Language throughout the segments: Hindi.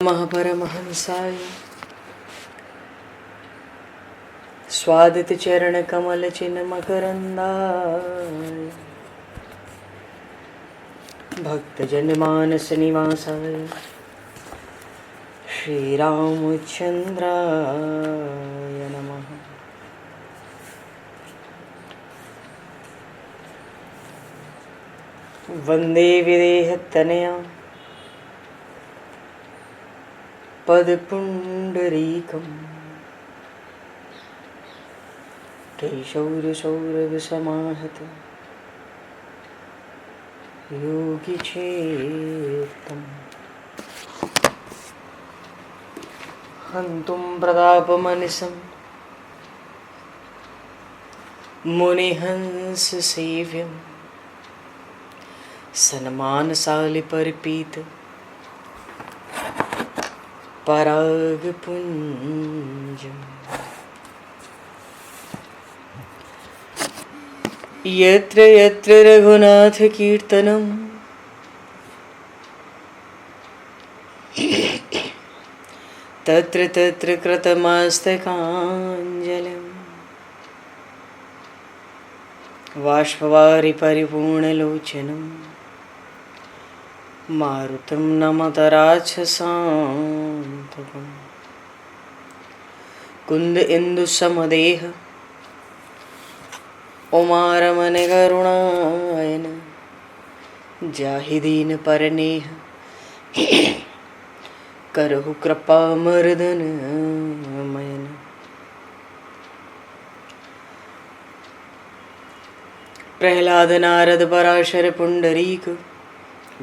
महापरमहंसाय स्वादित चरण कमल चिन्ह मकरंदाय भक्तजन मानस निवासाय श्री रामचंद्राय नमः। वंदे विदेहतनया पदपुंडरीकं केशौरसौरभसमाहत योगिचेतं हन्तुं प्रतापमनिशं मुनिहंससेव्यं सन्मानशालिपरिपीत परागपुञ्जम् यत्र यत्र रघुनाथकीर्तनं तत्र तत्र कृतमस्तकाञ्जलिं बाष्पवारि परिपूर्णलोचनं मारुतं नमत राक्षसान्तकं कुन्द इंदुसमदेह उमारमण करुणायन जाहि दीन परनेह करहु कृपा मर्दन मयन। प्रहलाद नारद पराशर पुंडरीक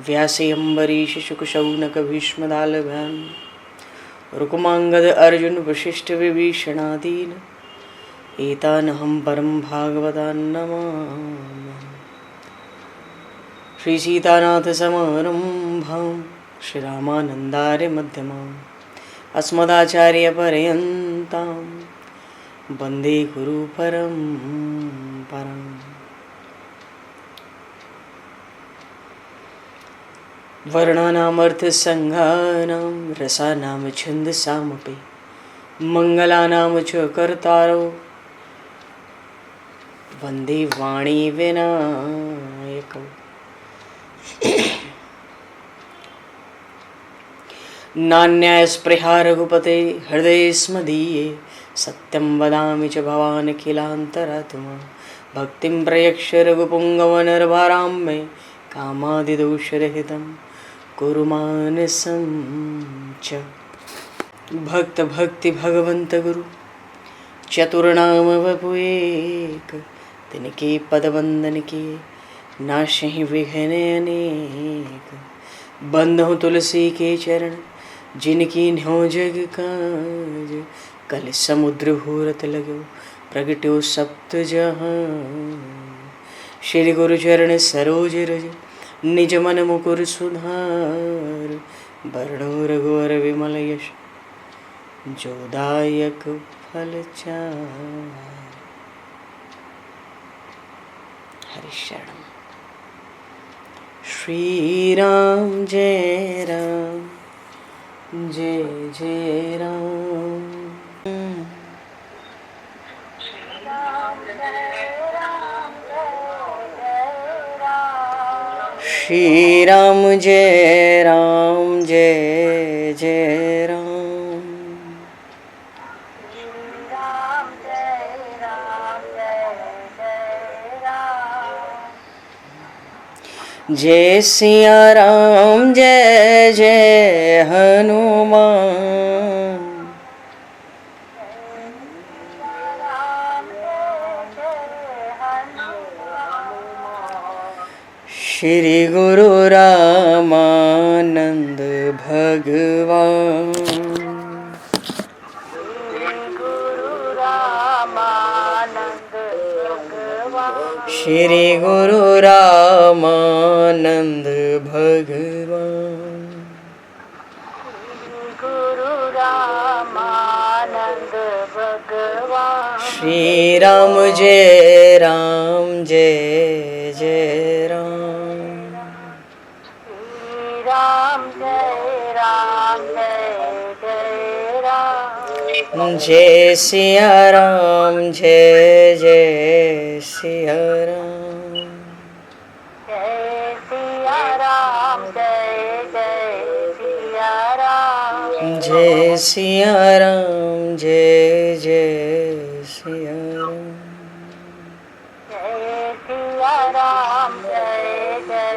व्यासे अम्बरीश शुक शौनक भीष्म दालभ्याम रुक्मांगद अर्जुन वशिष्ठ विभीषणादीन एतानहं परम भागवतान् नमामि। श्री सीतानाथ समारंभां श्री रामानन्दार्य मध्यमाम् अस्मदाचार्य पर्यन्तां वन्दे गुरु परम्पराम्। वर्णानामर्थसंज्ञानां रसानां छन्दसामपि मङ्गलानां च कर्तारो वन्दे वाणी विनायकौ। नान्यास्पृहा रघुपते हृदये स्मदीये सत्यं वदामि च भवान् किलान्तरात्मा भक्तिं प्रयक्ष रघुपुङ्गवनर्वरां मे कामादिदोषरहितं कुरु मानसं च। भक्त भक्ति भगवंत गुरु चतुर्नाम वपु एक तिनके पद वंदन के नाशहि विघ्न अनेक। बंधु तुलसी के चरण जिनकी न्यो जग काज कल समुद्र घोरत लगो प्रगट्यो सप्त जहां। श्री गुरु चरण सरोज रज निज मन मुकुर सुधार वर्णो रघुवर विमल यश जोदायक फलचार। हरिशरण श्री राम जय राम जय जय राम। श्री राम जय राम जय जय राम। जय सिया राम जय जय हनुमान। श्री गुरु रामानंद भगवान। श्री गुरु रामानंद भगवान। श्री राम जय राम जय जय राम। राम जय राम जय सिया राम जय जय सिया राम। जय सिया राम जय जय सिया राम। जय सिया राम जय जय सिया राम। जय सिया राम जय जय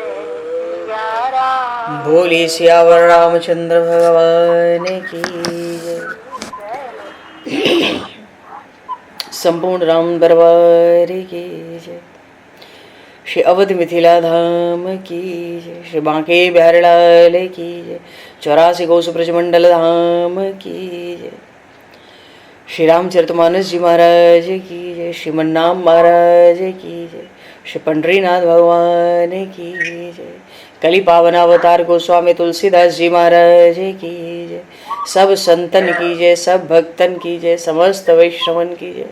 सिया राम। बोली सियावर रामचंद्र भगवान की जय। संपूर्ण राम दरबार की जय। श्री अवध मिथिला धाम की जय। श्री बांके बिहारी लाल की जय। 84 कोस ब्रजमंडल धाम की जय। श्री रामचरितमानस जी महाराज की जय। श्रीमन्नाम महाराज की जय। श्री पंडरीनाथ भगवान की जय। कली पावन अवतार गोस्वामी तुलसीदास जी महाराज की जय। सब संतन की जय, सब भक्तन की जय, समस्त वैष्णवन की जय,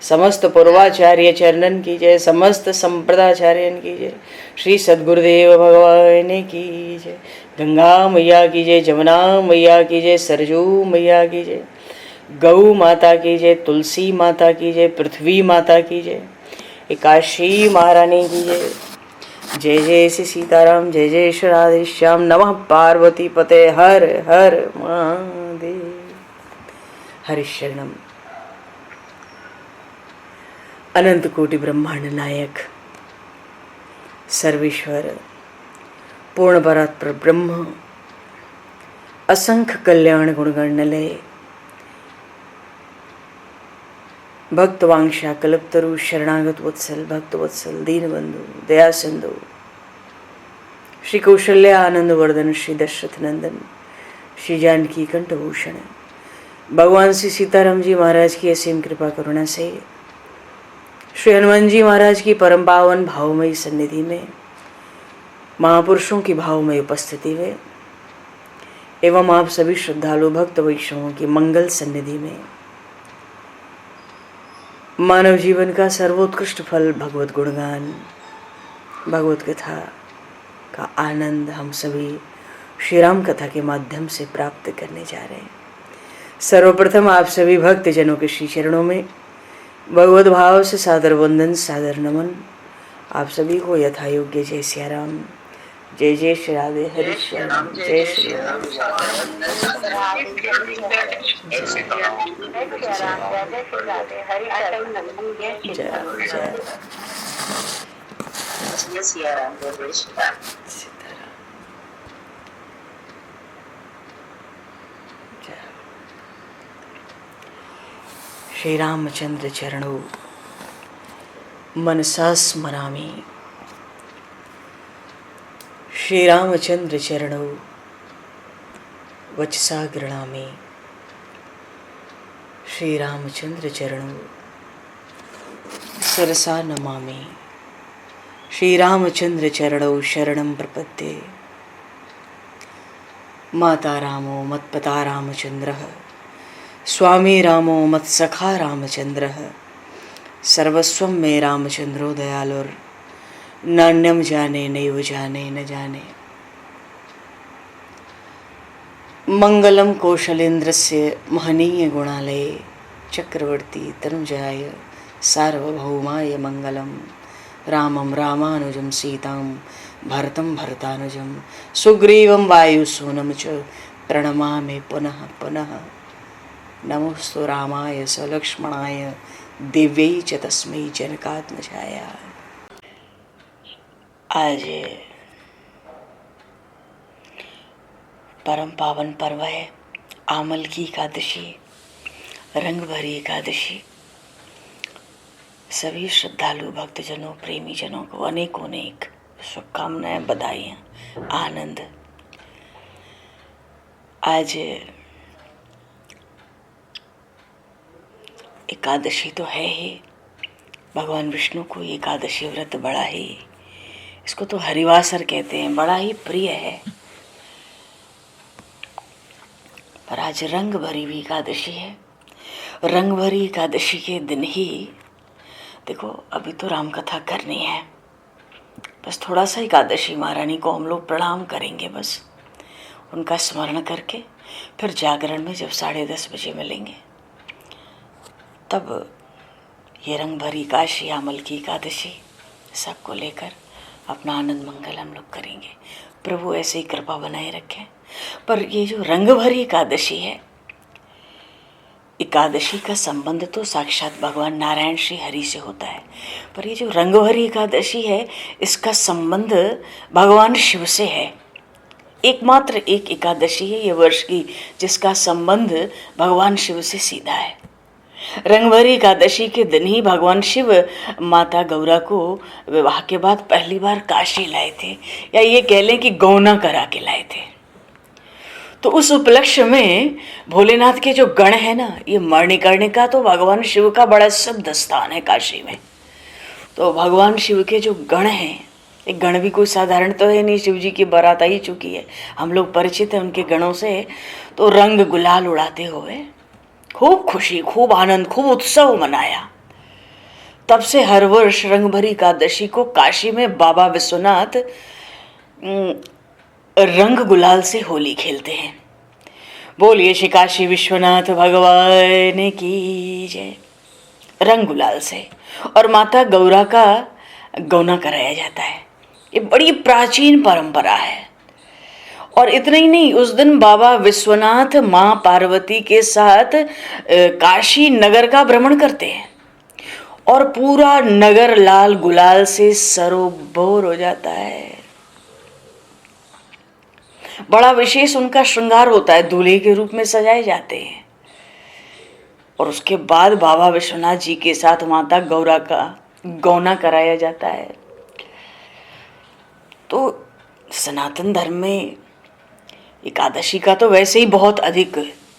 समस्त पूर्वाचार्य चरणन की जय, समस्त संप्रदाचार्यन की जय। श्री सद्गुरुदेव भगवान की जय। गंगा मैया की जय, जमुना मैया की जय, सरजू मैया की जय, गौ माता की जय, तुलसी माता की जय, पृथ्वी माता की जय, एकाशी महारानी की जय। जय जय श्री सीताराम जय जय श्री राधेश्याम। नमः पार्वती पते हर हर महादेव। हरिशरणम। अनंत कोटि ब्रह्मांड नायक सर्वेश्वर पूर्ण परात्पर ब्रह्म असंख्य कल्याण गुणगणलय भक्तवांशा कल्पतरु शरणागत वत्सल भक्त वत्सल दीनबंधु दया सिंधु श्री कौशल्य आनंद वर्धन श्री दशरथ नंदन श्री जानकी कंठभूषण भगवान श्री सीताराम जी महाराज की असीम कृपा करुणा से श्री हनुमान जी महाराज की परम पावन भावमयी सन्निधि में महापुरुषों की भावमयी उपस्थिति में एवं आप सभी श्रद्धालु भक्त वैष्णवों की मंगल सन्निधि में मानव जीवन का सर्वोत्कृष्ट फल भगवत गुणगान भगवत कथा का आनंद हम सभी श्री राम कथा के माध्यम से प्राप्त करने जा रहे हैं। सर्वप्रथम आप सभी भक्त जनों के श्री चरणों में भगवत भाव से सादर वंदन सादर नमन। आप सभी को यथा योग्य जय सिया राम जय जय श्री राधे हरि श्याम जय श्री राम श्री रामचंद्र चरणों मनसा स्मरामि। श्री रामचंद्र चरणों वचसा गृणामि। श्री रामचंद्र चरणों सरसा नमामि। श्री रामचंद्र चरणों शरणं प्रपद्ये। माता रामो मत्पता रामचंद्रः स्वामी रामो मत्सखा रामचंद्रः सर्वस्वं मे रामचंद्रो दयालुर नान्यम जाने नैव जाने न जाने। मंगलम कौशलेन्द्रस्य महनीय गुणालये चक्रवर्ती तनुजाय सार्वभौमाय मंगलम। रामं रामानुजं सीतां भरतं भरतानुजं सुग्रीवं वायुसूनं च प्रणमामि पुनः पुनः। नमोस्तु रामाय सलक्ष्मणाय दिव्यै च तस्मै जनकात्मजाय। आज परम पावन पर्व है आमल की एकादशी, रंग भरी एकादशी। सभी श्रद्धालु भक्तजनों प्रेमी जनों को अनेकों अनेक शुभकामनाएं बधाइयाँ आनंद। आज एकादशी तो है ही, भगवान विष्णु को एकादशी व्रत बड़ा ही, इसको तो हरिवासर कहते हैं, बड़ा ही प्रिय है। पर आज रंग भरी भी एकादशी है। रंग भरी एकादशी के दिन ही देखो, अभी तो राम कथा करनी है, बस थोड़ा सा एकादशी महारानी को हम लोग प्रणाम करेंगे, बस उनका स्मरण करके फिर जागरण में जब 10:30 बजे मिलेंगे, तब ये रंग भरी काशी आमल की एकादशी सबको लेकर अपना आनंद मंगल हम लोग करेंगे। प्रभु ऐसे ही कृपा बनाए रखें। पर ये जो रंग भरी एकादशी है, एकादशी का संबंध तो साक्षात भगवान नारायण श्री हरि से होता है, पर ये जो रंग भरी एकादशी है, इसका संबंध भगवान शिव से है। एकमात्र एक एकादशी है ये वर्ष की जिसका संबंध भगवान शिव से सीधा है। रंगभरी एकादशी के दिन ही भगवान शिव माता गौरा को विवाह के बाद पहली बार काशी लाए थे, या ये कह लें कि गौना करा के लाए थे। तो उस उपलक्ष्य में भोलेनाथ के जो गण है ना, ये मणिकर्णिका तो भगवान शिव का बड़ा सिद्ध स्थान है काशी में। तो भगवान शिव के जो गण हैं, एक गण भी कोई साधारण तो है नहीं, शिव जी की बारात आ ही चुकी है, हम लोग परिचित हैं उनके गणों से। तो रंग गुलाल उड़ाते हुए खूब खुशी, खूब आनंद, खूब उत्सव मनाया। तब से हर वर्ष रंगभरी एकादशी को काशी में बाबा विश्वनाथ रंग गुलाल से होली खेलते हैं। बोलिए श्री काशी विश्वनाथ भगवान की जय। रंग गुलाल से और माता गौरा का गौना कराया जाता है। ये बड़ी प्राचीन परंपरा है। और इतना ही नहीं, उस दिन बाबा विश्वनाथ माँ पार्वती के साथ काशी नगर का भ्रमण करते हैं और पूरा नगर लाल गुलाल से सरोबोर हो जाता है। बड़ा विशेष उनका श्रृंगार होता है, दूल्हे के रूप में सजाए जाते हैं। और उसके बाद बाबा विश्वनाथ जी के साथ माता गौरा का गौना कराया जाता है। तो सनातन धर्म में एकादशी का तो वैसे ही बहुत अधिक,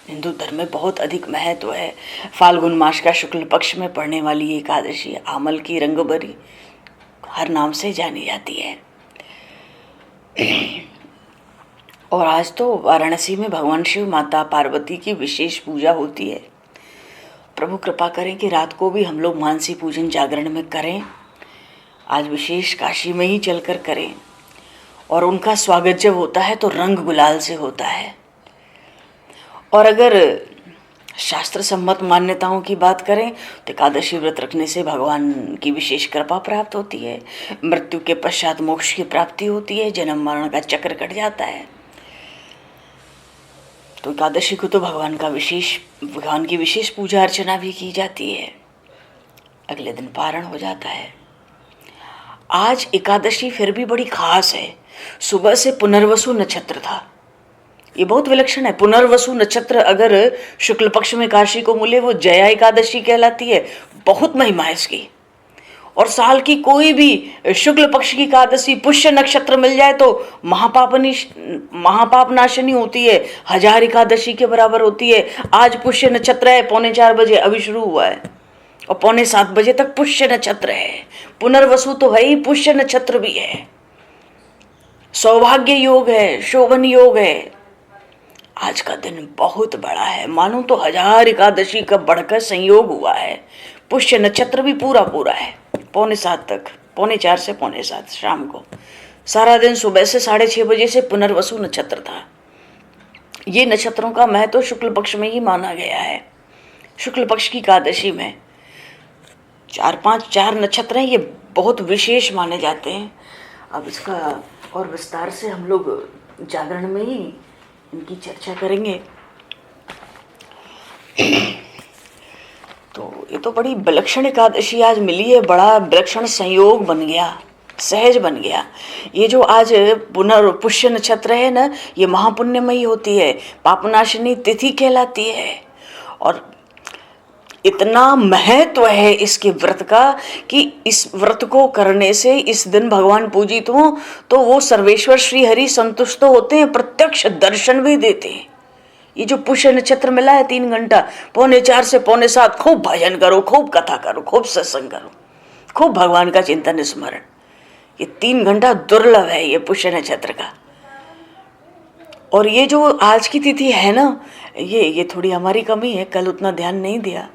हिंदू धर्म में बहुत अधिक महत्व है। फाल्गुन मास का शुक्ल पक्ष में पड़ने वाली ये एकादशी आमल की रंगभरी हर नाम से जानी जाती है। और आज तो वाराणसी में भगवान शिव माता पार्वती की विशेष पूजा होती है। प्रभु कृपा करें कि रात को भी हम लोग मानसी पूजन जागरण में करें। आज विशेष काशी में ही चलकर करें। और उनका स्वागत जब होता है तो रंग गुलाल से होता है। और अगर शास्त्र सम्मत मान्यताओं की बात करें तो एकादशी व्रत रखने से भगवान की विशेष कृपा प्राप्त होती है। मृत्यु के पश्चात मोक्ष की प्राप्ति होती है, जन्म मरण का चक्र कट जाता है। तो एकादशी को तो भगवान की विशेष पूजा अर्चना भी की जाती है। अगले दिन पारण हो जाता है। आज एकादशी फिर भी बड़ी खास है। सुबह से पुनर्वसु नक्षत्र था। ये बहुत विलक्षण है। पुनर्वसु नक्षत्र अगर शुक्ल पक्ष में काशी को मिले वो जया एकादशी कहलाती है। बहुत महिमा है इसकी। और साल की कोई भी शुक्ल पक्ष की एकादशी पुष्य नक्षत्र मिल जाए तो महापाप नाशनी होती है, 1000 एकादशी के बराबर होती है। आज पुष्य नक्षत्र है, 3:45 बजे अभी शुरू हुआ है और 6:45 बजे तक पुष्य नक्षत्र है। पुनर्वसु तो है ही, पुष्य नक्षत्र भी है। सौभाग्य योग है, शोभन योग है। आज का दिन बहुत बड़ा है, मानो तो 1000 एकादशी का बढ़कर संयोग हुआ है। पुष्य नक्षत्र भी पूरा है, 6:45 तक, 4:45 से 7:45 शाम को। सारा दिन सुबह से 6:30 बजे से पुनर्वसु नक्षत्र था। ये नक्षत्रों का महत्व शुक्ल पक्ष में ही माना गया है। शुक्ल पक्ष की एकादशी में 4 नक्षत्र हैं, ये बहुत विशेष माने जाते हैं। अब इसका और विस्तार से हम लोग जागरण में ही इनकी चर्चा करेंगे। तो ये तो बड़ी विलक्षण एकादशी आज मिली है। बड़ा विलक्षण संयोग बन गया, सहज बन गया। ये जो आज पुष्य नक्षत्र है ना, ये महापुण्यमयी होती है, पापनाशिनी तिथि कहलाती है। और इतना महत्व है इसके व्रत का कि इस व्रत को करने से इस दिन भगवान पूजित हो तो वो सर्वेश्वर श्री हरि संतुष्ट होते हैं, प्रत्यक्ष दर्शन भी देते हैं। ये जो पुष्य नक्षत्र मिला है 3 घंटा, 4:45 से 7:45, खूब भजन करो, खूब कथा करो, खूब सत्संग करो, खूब भगवान का चिंतन स्मरण। ये 3 घंटा दुर्लभ है ये पुष्य नक्षत्र का। और ये जो आज की तिथि है ना, ये थोड़ी हमारी कमी है, कल उतना ध्यान नहीं दिया,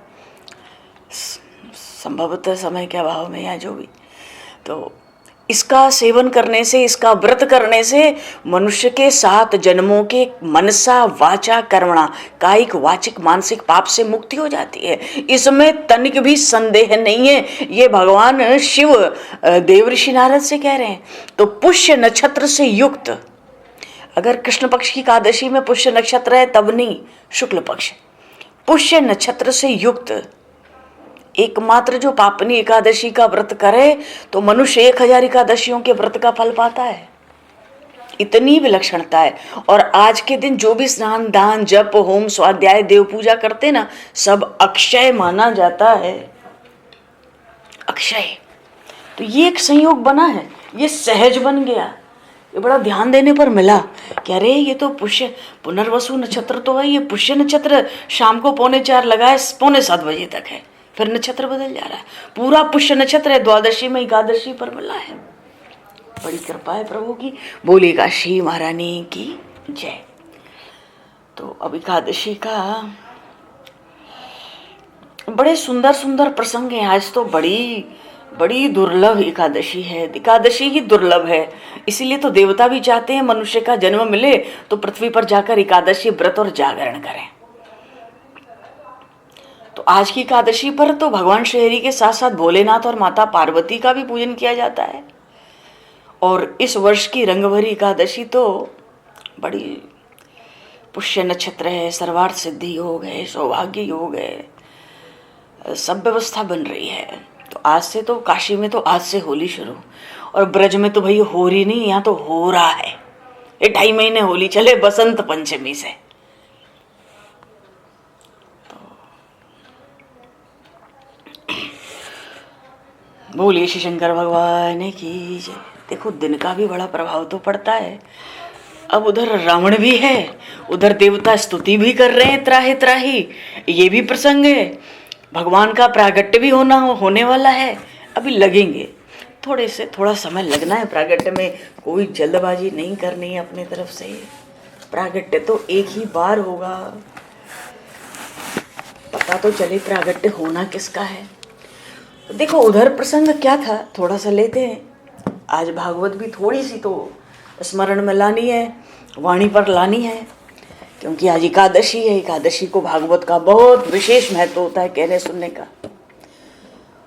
संभवतः समय के अभाव में या जो भी। तो इसका सेवन करने से, इसका व्रत करने से मनुष्य के 7 जन्मों के मनसा वाचा कर्मणा, कायिक वाचिक मानसिक पाप से मुक्ति हो जाती है। इसमें तनिक भी संदेह नहीं है। ये भगवान शिव देवऋषि नारद से कह रहे हैं। तो पुष्य नक्षत्र से युक्त, अगर कृष्ण पक्ष की एकादशी में पुष्य नक्षत्र है तब नहीं, शुक्ल पक्ष, पुष्य नक्षत्र से युक्त एकमात्र जो पापनी एकादशी का व्रत करे तो मनुष्य 1000 एकादशियों के व्रत का फल पाता है। इतनी विलक्षणता है। और आज के दिन जो भी स्नान दान जप होम स्वाध्याय देव पूजा करते ना, सब अक्षय माना जाता है। अक्षय, तो ये एक संयोग बना है, ये सहज बन गया। ये बड़ा ध्यान देने पर मिला कि अरे ये तो पुष्य पुनर्वसु नक्षत्र तो है, ये पुष्य नक्षत्र शाम को 4:45 लगाए 6:45 बजे तक है, फिर नक्षत्र बदल जा रहा है। पूरा पुष्य नक्षत्र है, द्वादशी में एकादशी पर मिला है। बड़ी कृपा है प्रभु की। बोली काशी महारानी की जय। तो अब एकादशी का बड़े सुंदर सुंदर प्रसंग है। आज तो बड़ी दुर्लभ एकादशी है। एकादशी ही दुर्लभ है, इसीलिए तो देवता भी चाहते हैं मनुष्य का जन्म मिले तो पृथ्वी पर जाकर एकादशी व्रत और जागरण करें। तो आज की एकादशी पर तो भगवान श्री हरि के साथ साथ भोलेनाथ और माता पार्वती का भी पूजन किया जाता है। और इस वर्ष की रंगभरी एकादशी तो बड़ी पुष्य नक्षत्र है, सर्वार्थ सिद्धि योग है, सौभाग्य योग है, सब व्यवस्था बन रही है। तो आज से तो काशी में तो आज से होली शुरू, और ब्रज में तो भाई हो रही नहीं, यहाँ तो हो रहा है। ये 2.5 महीने होली चले बसंत पंचमी से। बोलिए श्री शंकर भगवान की जय। देखो दिन का भी बड़ा प्रभाव तो पड़ता है। अब उधर रावण भी है, उधर देवता स्तुति भी कर रहे हैं त्राही त्राही, ये भी प्रसंग है। भगवान का प्रागट्य भी होने वाला है। अभी लगेंगे, थोड़ा समय लगना है प्रागट्य में। कोई जल्दबाजी नहीं करनी है अपनी तरफ से। प्रागट्य तो एक ही बार होगा, पता तो चले प्रागट्य होना किसका है। देखो उधर प्रसंग क्या था, थोड़ा सा लेते हैं। आज भागवत भी थोड़ी सी तो स्मरण में लानी है, वाणी पर लानी है, क्योंकि आज एकादशी है। एकादशी को भागवत का बहुत विशेष महत्व होता है कहने सुनने का।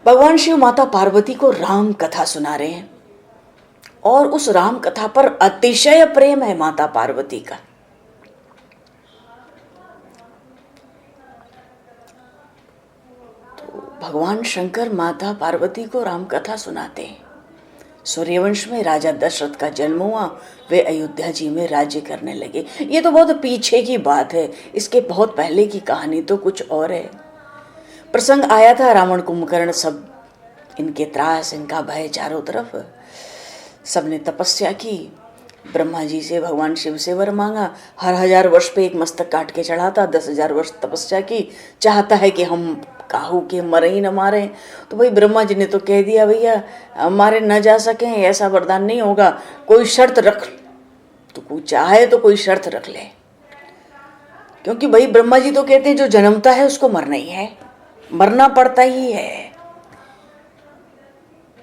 भगवान शिव माता पार्वती को राम कथा सुना रहे हैं, और उस राम कथा पर अतिशय प्रेम है माता पार्वती का। भगवान शंकर माता पार्वती को राम कथा सुनाते हैं। सूर्यवंश में राजा दशरथ का जन्म हुआ, वे अयोध्या जी में राज्य करने लगे। ये तो बहुत पीछे की बात है, इसके बहुत पहले की कहानी तो कुछ और है। प्रसंग आया था रावण कुंभकर्ण, सब इनके त्रास इनका भय चारों तरफ। सबने तपस्या की, ब्रह्मा जी से भगवान शिव से वर मांगा। हर 1000 वर्ष पे एक मस्तक काट के चढ़ाता, 10,000 वर्ष तपस्या की, चाहता है कि हम काहू के मरे ही न मारे। तो भाई ब्रह्मा जी ने तो कह दिया भैया मारे न जा सकें, ऐसा वरदान नहीं होगा, कोई शर्त रख। तो कोई चाहे तो कोई शर्त रख ले, क्योंकि भाई ब्रह्मा जी तो कहते हैं जो जन्मता है उसको मरना ही है, मरना पड़ता ही है,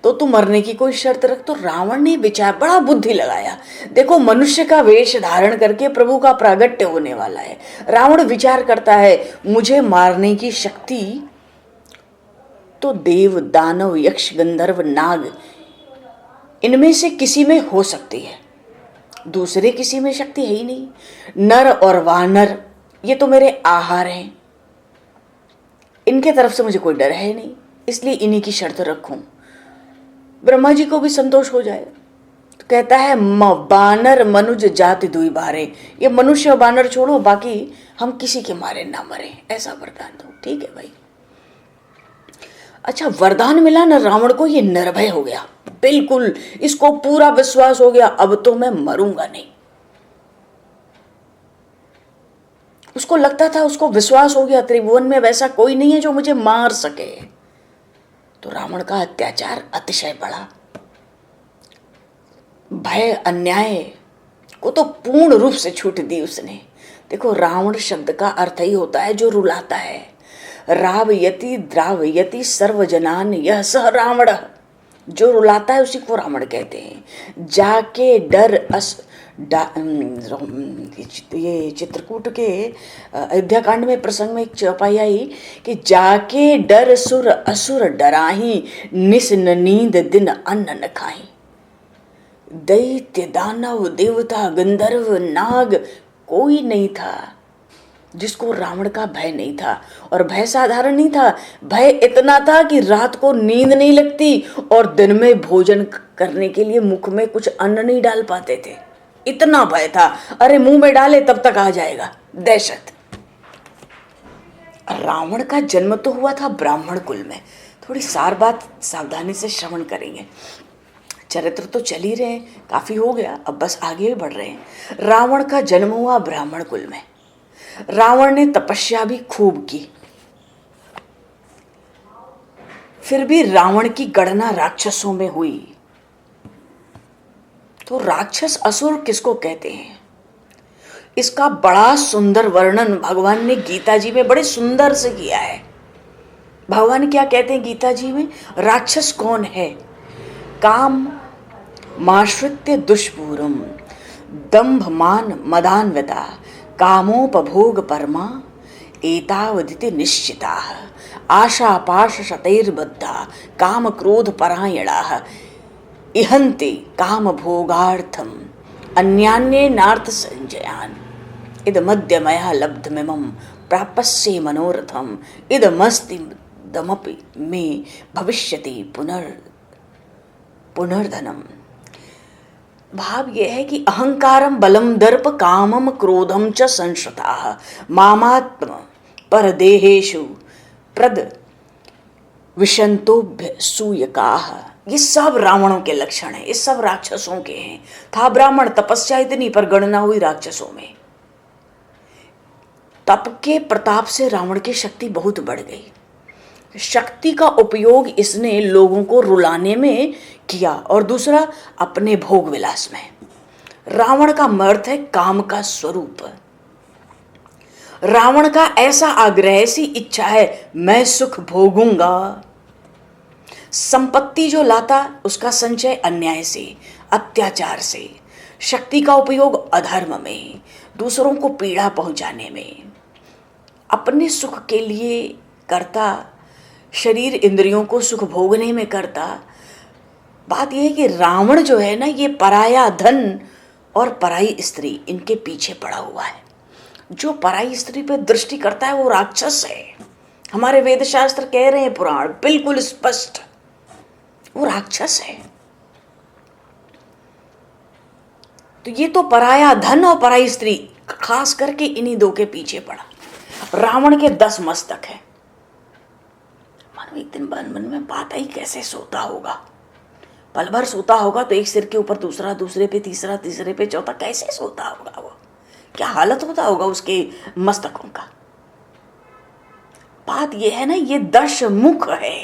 तो तू मरने की कोई शर्त रख। तो रावण ने विचार बड़ा बुद्धि लगाया। देखो मनुष्य का वेश धारण करके प्रभु का प्रागट्य होने वाला है। रावण विचार करता है मुझे मारने की शक्ति तो देव दानव यक्ष गंधर्व नाग इनमें से किसी में हो सकती है, दूसरे किसी में शक्ति है ही नहीं। नर और वानर ये तो मेरे आहार हैं, इनके तरफ से मुझे कोई डर है नहीं, इसलिए इन्हीं की शर्त रखूं, ब्रह्मा जी को भी संतोष हो जाए। तो कहता है बानर मनुज जाति दुई बारे, ये मनुष्य और बानर छोड़ो, बाकी हम किसी के मारे ना मरे, ऐसा वरदान दो। ठीक है भाई। अच्छा वरदान मिला ना रावण को, ये निर्भय हो गया, बिल्कुल इसको पूरा विश्वास हो गया अब तो मैं मरूंगा नहीं। उसको लगता था, उसको विश्वास हो गया त्रिभुवन में वैसा कोई नहीं है जो मुझे मार सके। तो रावण का अत्याचार अतिशय बढ़ा, भय अन्याय को तो पूर्ण रूप से छूट दी उसने। देखो रावण शब्द का अर्थ ही होता है जो रुलाता है। रावयति द्रावयति सर्वजनान यह सह रावण, जो रुलाता है उसी को रावण कहते हैं। जाके डर ये चित्रकूट के अयोध्या कांड में प्रसंग में एक चौपाई आई कि जाके डर सुर असुर डराही, निस न नींद दिन अन्न न खाई। दैत्य दानव देवता गंधर्व नाग कोई नहीं था जिसको रावण का भय नहीं था। और भय साधारण नहीं था, भय इतना था कि रात को नींद नहीं लगती और दिन में भोजन करने के लिए मुख में कुछ अन्न नहीं डाल पाते थे, इतना भय था। अरे मुंह में डाले तब तक आ जाएगा, दहशत। रावण का जन्म तो हुआ था ब्राह्मण कुल में। थोड़ी सार बात सावधानी से श्रवण करेंगे, चरित्र तो चल ही रहे हैं, काफी हो गया, अब बस आगे भी बढ़ रहे हैं। रावण का जन्म हुआ ब्राह्मण कुल में। रावण ने तपस्या भी खूब की, फिर भी रावण की गणना राक्षसों में हुई। तो राक्षस असुर किसको कहते हैं, इसका बड़ा सुंदर वर्णन भगवान ने गीता जी में बड़े सुंदर से किया है। भगवान क्या कहते हैं गीता जी में, राक्षस कौन है, काम माश्रित्य दुष्पूरम दंभ मान मदान्विता कामोपभोग परमा एतावदिति निश्चिता आशा पाश शतैर्बद्धा काम क्रोध परायणाः इहन्ते काम भोगार्थम अन्यान्ये नार्थ संजयान इदमद्य मया लब्धमिमं प्राप्स्ये मनोरथम इदमस्ति दमपि मे भविष्यति पुनर्धनम। भाव यह है कि अहंकारम बलम दर्प कामम क्रोधम च संश्रिताः मामात्म परदेहेषु प्रद विशंतोभ्य सूयकाः। ये सब रावणों के लक्षण हैं, ये सब राक्षसों के हैं। था ब्राह्मण, तपस्या इतनी, पर गणना हुई राक्षसों में। तप के प्रताप से रावण की शक्ति बहुत बढ़ गई। शक्ति का उपयोग इसने लोगों को रुलाने में किया और दूसरा अपने भोग विलास में। रावण का अर्थ है काम का स्वरूप। रावण का ऐसा आग्रह, ऐसी इच्छा है, मैं सुख भोगूंगा। संपत्ति जो लाता उसका संचय अन्याय से, अत्याचार से, शक्ति का उपयोग अधर्म में, दूसरों को पीड़ा पहुंचाने में, अपने सुख के लिए करता, शरीर इंद्रियों को सुख भोगने में करता। बात यह है कि रावण जो है ना, ये पराया धन और पराई स्त्री इनके पीछे पड़ा हुआ है। जो पराई स्त्री पे दृष्टि करता है वो राक्षस है। हमारे वेद शास्त्र कह रहे हैं, पुराण बिल्कुल स्पष्ट, वो राक्षस है। तो ये तो पराया धन और पराई स्त्री खास करके इन्हीं दो के पीछे पड़ा। रावण के 10 मस्तक है। मानो एक दिन मन में बात आई, कैसे सोता होगा, पल भर सोता होगा तो एक सिर के ऊपर दूसरा, दूसरे पे तीसरा, तीसरे पे चौथा, कैसे सोता होगा वो, क्या हालत होता होगा उसके मस्तकों का। बात ये है ना, ये 10 मुख है,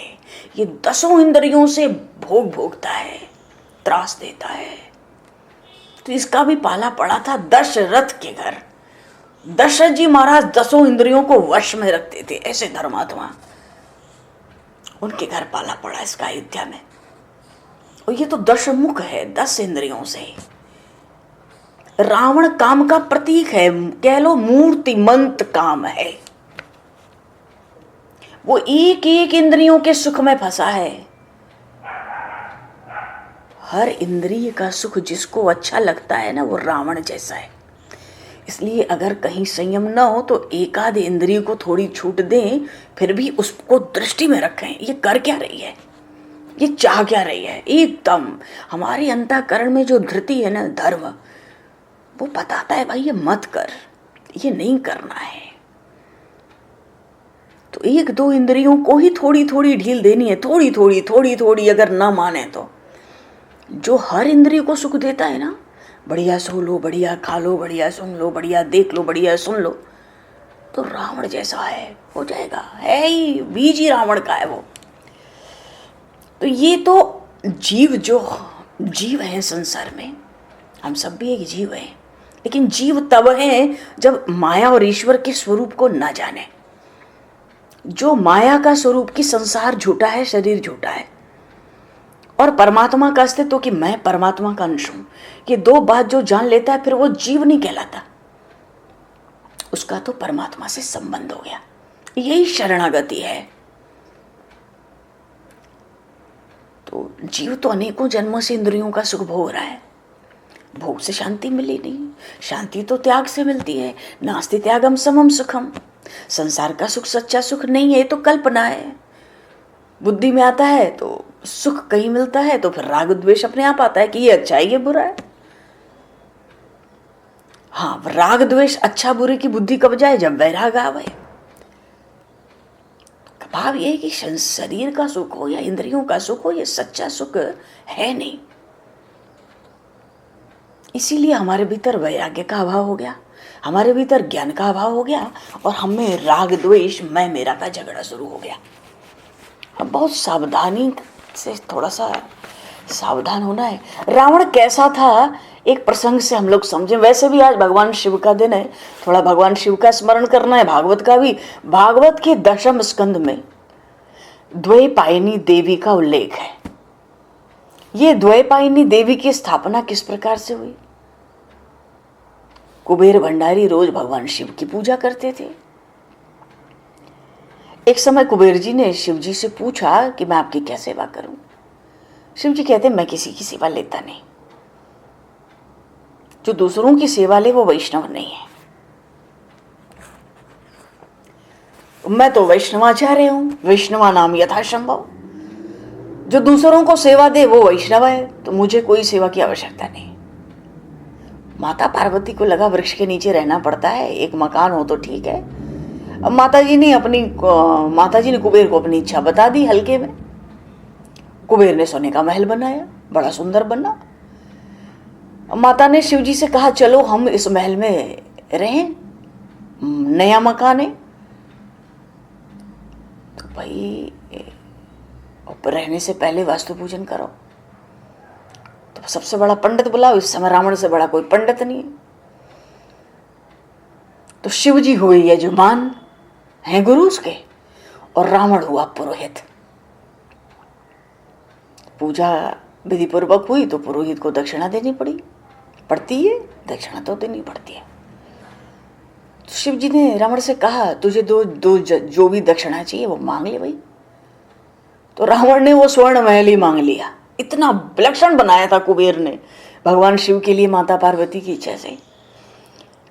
ये 10 इंद्रियों से भोग भोगता है, त्रास देता है। तो इसका भी पाला पड़ा था दशरथ के घर। दशरथ जी महाराज 10 इंद्रियों को वश में रखते थे, ऐसे धर्मात्मा, उनके घर पाला पड़ा इसका अयोध्या में। और ये तो 10 मुख है, 10 इंद्रियों से। रावण काम का प्रतीक है, कह लो मूर्तिमंत काम है। वो एक एक इंद्रियों के सुख में फंसा है। हर इंद्रिय का सुख जिसको अच्छा लगता है ना, वो रावण जैसा है। इसलिए अगर कहीं संयम न हो तो एकाध इंद्रिय को थोड़ी छूट दें, फिर भी उसको दृष्टि में रखें, ये कर क्या रही है, ये चाह क्या रही है। एकदम हमारे अंतःकरण में जो धृति है ना, धर्म, वो बताता है भाई ये मत कर, ये नहीं करना है। तो 1-2 इंद्रियों को ही थोड़ी थोड़ी ढील देनी है, थोड़ी थोड़ी थोड़ी थोड़ी, अगर ना माने तो। जो हर इंद्रिय को सुख देता है ना, बढ़िया सो लो, बढ़िया खा लो, बढ़िया सुन लो, बढ़िया देख लो, बढ़िया सुन लो, तो रावण जैसा है, हो जाएगा, है ही, बीज ही रावण का है वो। तो ये तो जो जीव है संसार में, हम सब भी एक जीव हैं, लेकिन जीव तब है जब माया और ईश्वर के स्वरूप को न जाने। जो माया का स्वरूप की संसार झूठा है, शरीर झूठा है, और परमात्मा का अस्तित्व कि मैं परमात्मा का अंश हूं, ये दो बात जो जान लेता है फिर वो जीव नहीं कहलाता, उसका तो परमात्मा से संबंध हो गया। यही शरणागति है। तो जीव तो अनेकों जन्मों से इंद्रियों का सुख भोग रहा है, भोग से शांति मिली नहीं। शांति तो त्याग से मिलती है। नास्ति त्यागम समम सुखम। संसार का सुख सच्चा सुख नहीं है, तो कल्पना है। बुद्धि में आता है तो सुख कहीं मिलता है, तो फिर राग द्वेष अपने आप आता है कि ये अच्छा है ये बुरा है। हाँ, राग द्वेष अच्छा बुरे की बुद्धि कब जाए, जब वैराग आवे। भाव ये है कि शरीर का सुख हो या इंद्रियों का सुख हो, ये सच्चा सुख है नहीं। इसीलिए हमारे भीतर वैराग्य का अभाव हो गया, हमारे भीतर ज्ञान का अभाव हो गया, और हमें राग द्वेष मैं मेरा का झगड़ा शुरू हो गया। अब बहुत सावधानी से थोड़ा सा सावधान होना है। रावण कैसा था, एक प्रसंग से हम लोग समझें। वैसे भी आज भगवान शिव का दिन है, थोड़ा भगवान शिव का स्मरण करना है, भागवत का भी। भागवत के 10वें स्कंद में द्वैपायनी देवी का उल्लेख है। ये द्वैपायनी देवी की स्थापना किस प्रकार से हुई। कुबेर भंडारी रोज भगवान शिव की पूजा करते थे। एक समय कुबेर जी ने शिव जी से पूछा कि मैं आपकी क्या सेवा करूं। शिव जी कहते मैं किसी की सेवा लेता नहीं, जो दूसरों की सेवा ले वो वैष्णव नहीं है। मैं तो वैष्णवाचार्य हूं, वैष्णवा नाम यथासंभव। जो दूसरों को सेवा दे वो वैष्णव है, तो मुझे कोई सेवा की आवश्यकता नहीं। माता पार्वती को लगा वृक्ष के नीचे रहना पड़ता है, एक मकान हो तो ठीक है। अब माताजी ने कुबेर को अपनी इच्छा बता दी हल्के में। कुबेर ने सोने का महल बनाया, बड़ा सुंदर बना। माता ने शिव जी से कहा चलो हम इस महल में रहें, नया मकान है। तो भाई रहने से पहले वास्तु पूजन करो। तो सबसे बड़ा पंडित बुलाओ। इस समय रावण से बड़ा कोई पंडित नहीं है। तो शिव जी हुए यजमान, हैं गुरु उसके, और रावण हुआ पुरोहित। पूजा विधि पूर्वक हुई तो पुरोहित को दक्षिणा देनी पड़ती है, दक्षिणा तो देनी पड़ती है। तो शिव जी ने रावण से कहा तुझे दो जो भी दक्षिणा चाहिए वो मांग ले भाई। तो रावण ने वो स्वर्ण महल ही मांग लिया। इतना विलक्षण बनाया था कुबेर ने भगवान शिव के लिए माता पार्वती की इच्छा से,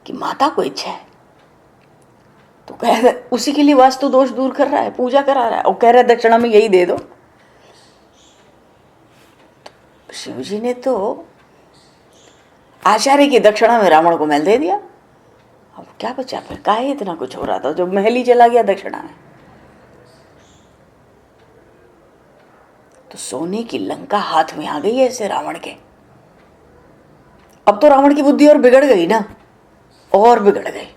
कि माता को इच्छा है तो कह रहा उसी के लिए वास्तु दोष दूर कर रहा है, पूजा करा रहा है, और कह रहा है दक्षिणा में यही दे दो। तो शिव जी ने तो आचार्य की दक्षिणा में रावण को महल दे दिया। अब क्या बचा फिर, काहे इतना कुछ हो रहा था, जो महल ही चला गया दक्षिणा में। तो सोने की लंका हाथ में आ गई है ऐसे रावण के। अब तो रावण की बुद्धि और बिगड़ गई ना, और बिगड़ गई।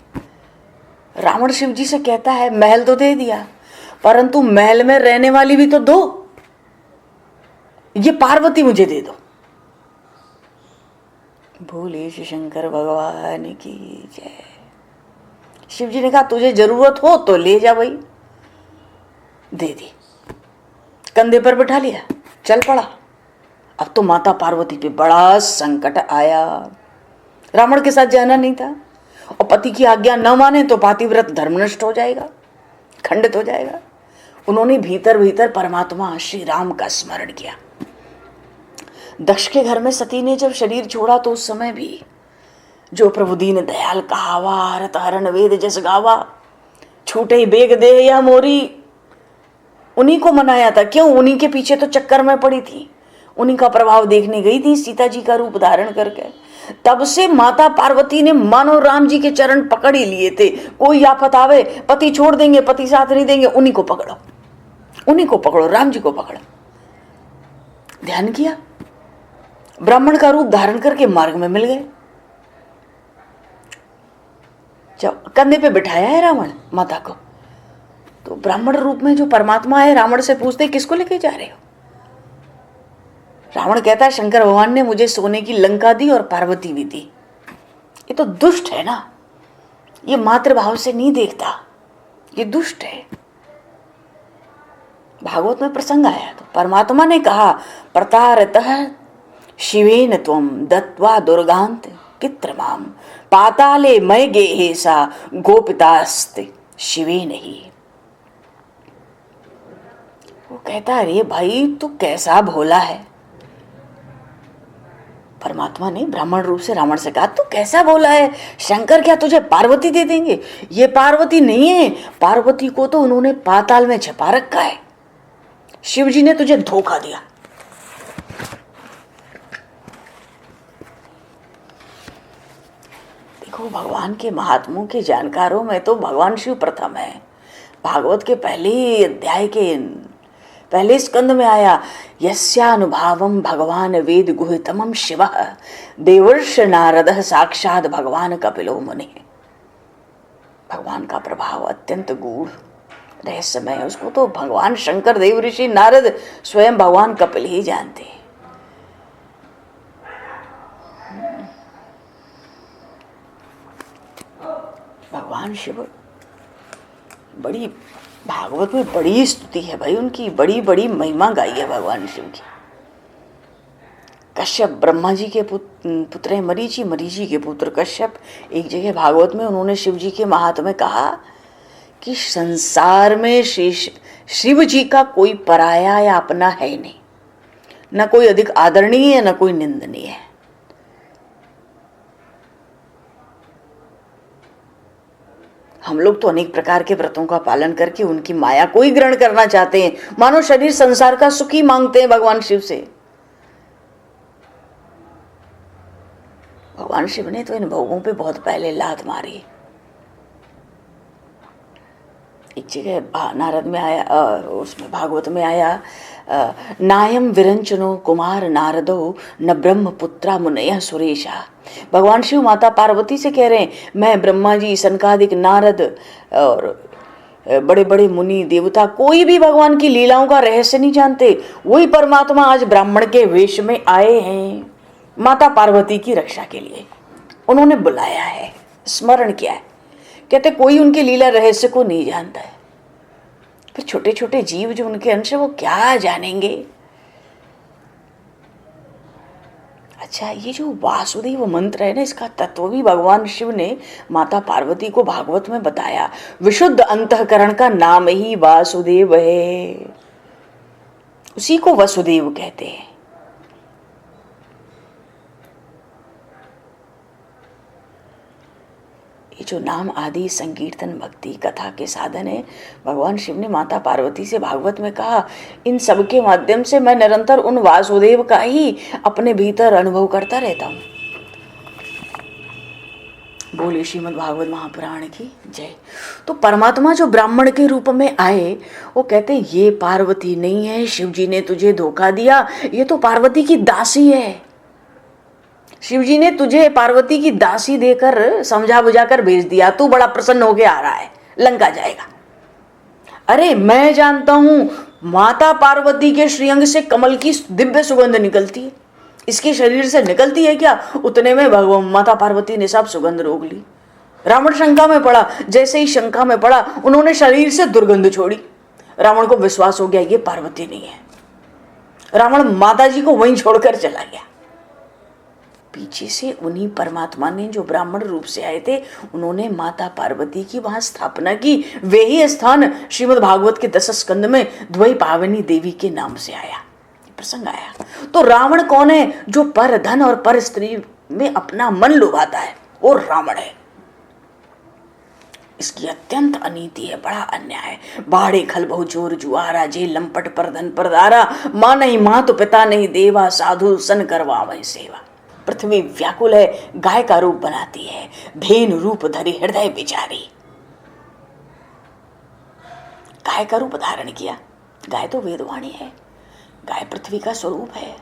रावण शिव जी से कहता है महल तो दे दिया, परंतु महल में रहने वाली भी तो दो, ये पार्वती मुझे दे दो। भोले श्री शंकर भगवान की जय। शिव जी ने कहा तुझे जरूरत हो तो ले जा भाई। दे दी, कंधे पर बिठा लिया, चल पड़ा। अब तो माता पार्वती पे बड़ा संकट आया। रावण के साथ जाना नहीं था, और पति की आज्ञा न माने तो पातिव्रत धर्म नष्ट हो जाएगा, खंडित हो जाएगा। उन्होंने भीतर भीतर परमात्मा श्री राम का स्मरण किया। दक्ष के घर में सती ने जब शरीर छोड़ा तो उस समय भी जो प्रभु दीन दयाल कहावा, हरत हरण वेद जस गावा, छूटे बेग दे या मोरी, उन्हीं को मनाया था। क्यों, उन्हीं के पीछे तो चक्कर में पड़ी थी, उन्हीं का प्रभाव देखने गई थी सीता जी का रूप धारण करके। तब से माता पार्वती ने मानो राम जी के चरण पकड़ ही लिए थे। कोई आफत आवे, पति छोड़ देंगे, पति साथ नहीं देंगे, उन्हीं को पकड़ो, उन्हीं को पकड़ो, राम जी को पकड़ो। ध्यान किया, ब्राह्मण का रूप धारण करके मार्ग में मिल गए। जब कंधे पे बिठाया है रावण माता को, तो ब्राह्मण रूप में जो परमात्मा है रावण से पूछते किसको लेके जा रहे हो। रावण कहता है शंकर भगवान ने मुझे सोने की लंका दी और पार्वती भी दी। ये तो दुष्ट है ना, ये मातृभाव से नहीं देखता, ये दुष्ट है। भागवत में प्रसंग आया तो परमात्मा ने कहा, प्रतारतः शिवेन त्वं दत्वा दुर्गांत कित्रमाम पाताले मय गेहे सा गोपितास्ते शिवेन ही। वो कहता, अरे भाई तू कैसा भोला है। परमात्मा ने ब्राह्मण रूप से रावण से कहा, तू कैसा भोला है, शंकर क्या तुझे पार्वती दे देंगे? ये पार्वती नहीं है, पार्वती को तो उन्होंने पाताल में छिपा रखा है। शिव जी ने तुझे धोखा दिया। देखो, भगवान के महात्मों के जानकारों में तो भगवान शिव प्रथम है। भागवत के पहले अध्याय के पहले स्कंद में आया, यस्यानुभावम भगवान वेद गुहितमं शिवः देवर्ष नारदः साक्षात भगवान कपिलो मुनि। भगवान का प्रभाव अत्यंत गूढ़ रहस्यमय है, उसको तो भगवान शंकर, देव ऋषि नारद, स्वयं भगवान कपिल ही जानते हैं। भगवान शिव बड़ी, भागवत में बड़ी स्तुति है भाई उनकी, बड़ी बड़ी महिमा गाई है भगवान शिव की। कश्यप ब्रह्मा जी के पुत्र है, मरीचि, मरीचि के पुत्र कश्यप। एक जगह भागवत में उन्होंने शिव जी के महात्म्य में कहा कि संसार में शिव जी का कोई पराया या अपना है नहीं, न कोई अधिक आदरणीय है न कोई निंदनीय है। हम लोग तो अनेक प्रकार के व्रतों का पालन करके उनकी माया को ही ग्रहण करना चाहते हैं, मानो शरीर संसार का सुख ही मांगते हैं भगवान शिव से। भगवान शिव ने तो इन भोगों पे बहुत पहले लात मारी। एक जगह नारद में आया, उसमें भागवत में आया, नायम विरंचनो कुमार नारदो न ब्रह्म पुत्रा मुनय सुरेशा। भगवान शिव माता पार्वती से कह रहे हैं, मैं ब्रह्मा जी, सनकादिक, नारद और बड़े बड़े मुनि देवता कोई भी भगवान की लीलाओं का रहस्य नहीं जानते। वही परमात्मा आज ब्राह्मण के वेश में आए हैं माता पार्वती की रक्षा के लिए। उन्होंने बुलाया है, स्मरण किया है। कहते कोई उनकी लीला रहस्य को नहीं जानता है, फिर छोटे छोटे जीव जो उनके अंश है वो क्या जानेंगे। अच्छा, ये जो वासुदेव मंत्र है ना, इसका तत्व भी भगवान शिव ने माता पार्वती को भागवत में बताया। विशुद्ध अंतःकरण का नाम ही वासुदेव है, उसी को वसुदेव कहते हैं। ये जो नाम आदि संकीर्तन भक्ति कथा के साधन है, भगवान शिव ने माता पार्वती से भागवत में कहा, इन सब के माध्यम से मैं निरंतर उन वासुदेव का ही अपने भीतर अनुभव करता रहता हूँ। बोले श्रीमद् भागवत महापुराण की जय। तो परमात्मा जो ब्राह्मण के रूप में आए, वो कहते ये पार्वती नहीं है, शिव जी ने तुझे धोखा दिया, ये तो पार्वती की दासी है। शिव जी ने तुझे पार्वती की दासी देकर समझा बुझाकर भेज दिया, तू बड़ा प्रसन्न होके आ रहा है, लंका जाएगा। अरे मैं जानता हूं, माता पार्वती के श्रीअंग से कमल की दिव्य सुगंध निकलती है, इसके शरीर से निकलती है क्या? उतने में भगवान माता पार्वती ने सब सुगंध रोक ली। रावण शंका में पड़ा, जैसे ही शंका में पड़ा उन्होंने शरीर से दुर्गंध छोड़ी। रावण को विश्वास हो गया ये पार्वती नहीं है। रावण माता जी को वहीं छोड़कर चला गया। पीछे से उन्हीं परमात्मा ने जो ब्राह्मण रूप से आए थे, उन्होंने माता पार्वती की वहां स्थापना की। वे ही स्थान श्रीमद् भागवत के 10 स्कंद में द्वै पावनी देवी के नाम से आया, प्रसंग आया। तो रावण कौन है? जो पर धन और पर स्त्री में अपना मन लुभाता है, वो रावण है। इसकी अत्यंत अनीति है, बड़ा अन्याय है। बाड़े खल बहु चोर जुआरा, जे लंपट पर धन पर दारा, माँ नहीं माँ तो पिता नहीं देवा, साधु सन करवा वही सेवा। पृथ्वी व्याकुल है, गाय का रूप बनाती है, धेनु रूप धरी हृदय बिचारी। गाय का रूप धारण किया। गाय तो वेदवाणी है, गाय पृथ्वी का स्वरूप है,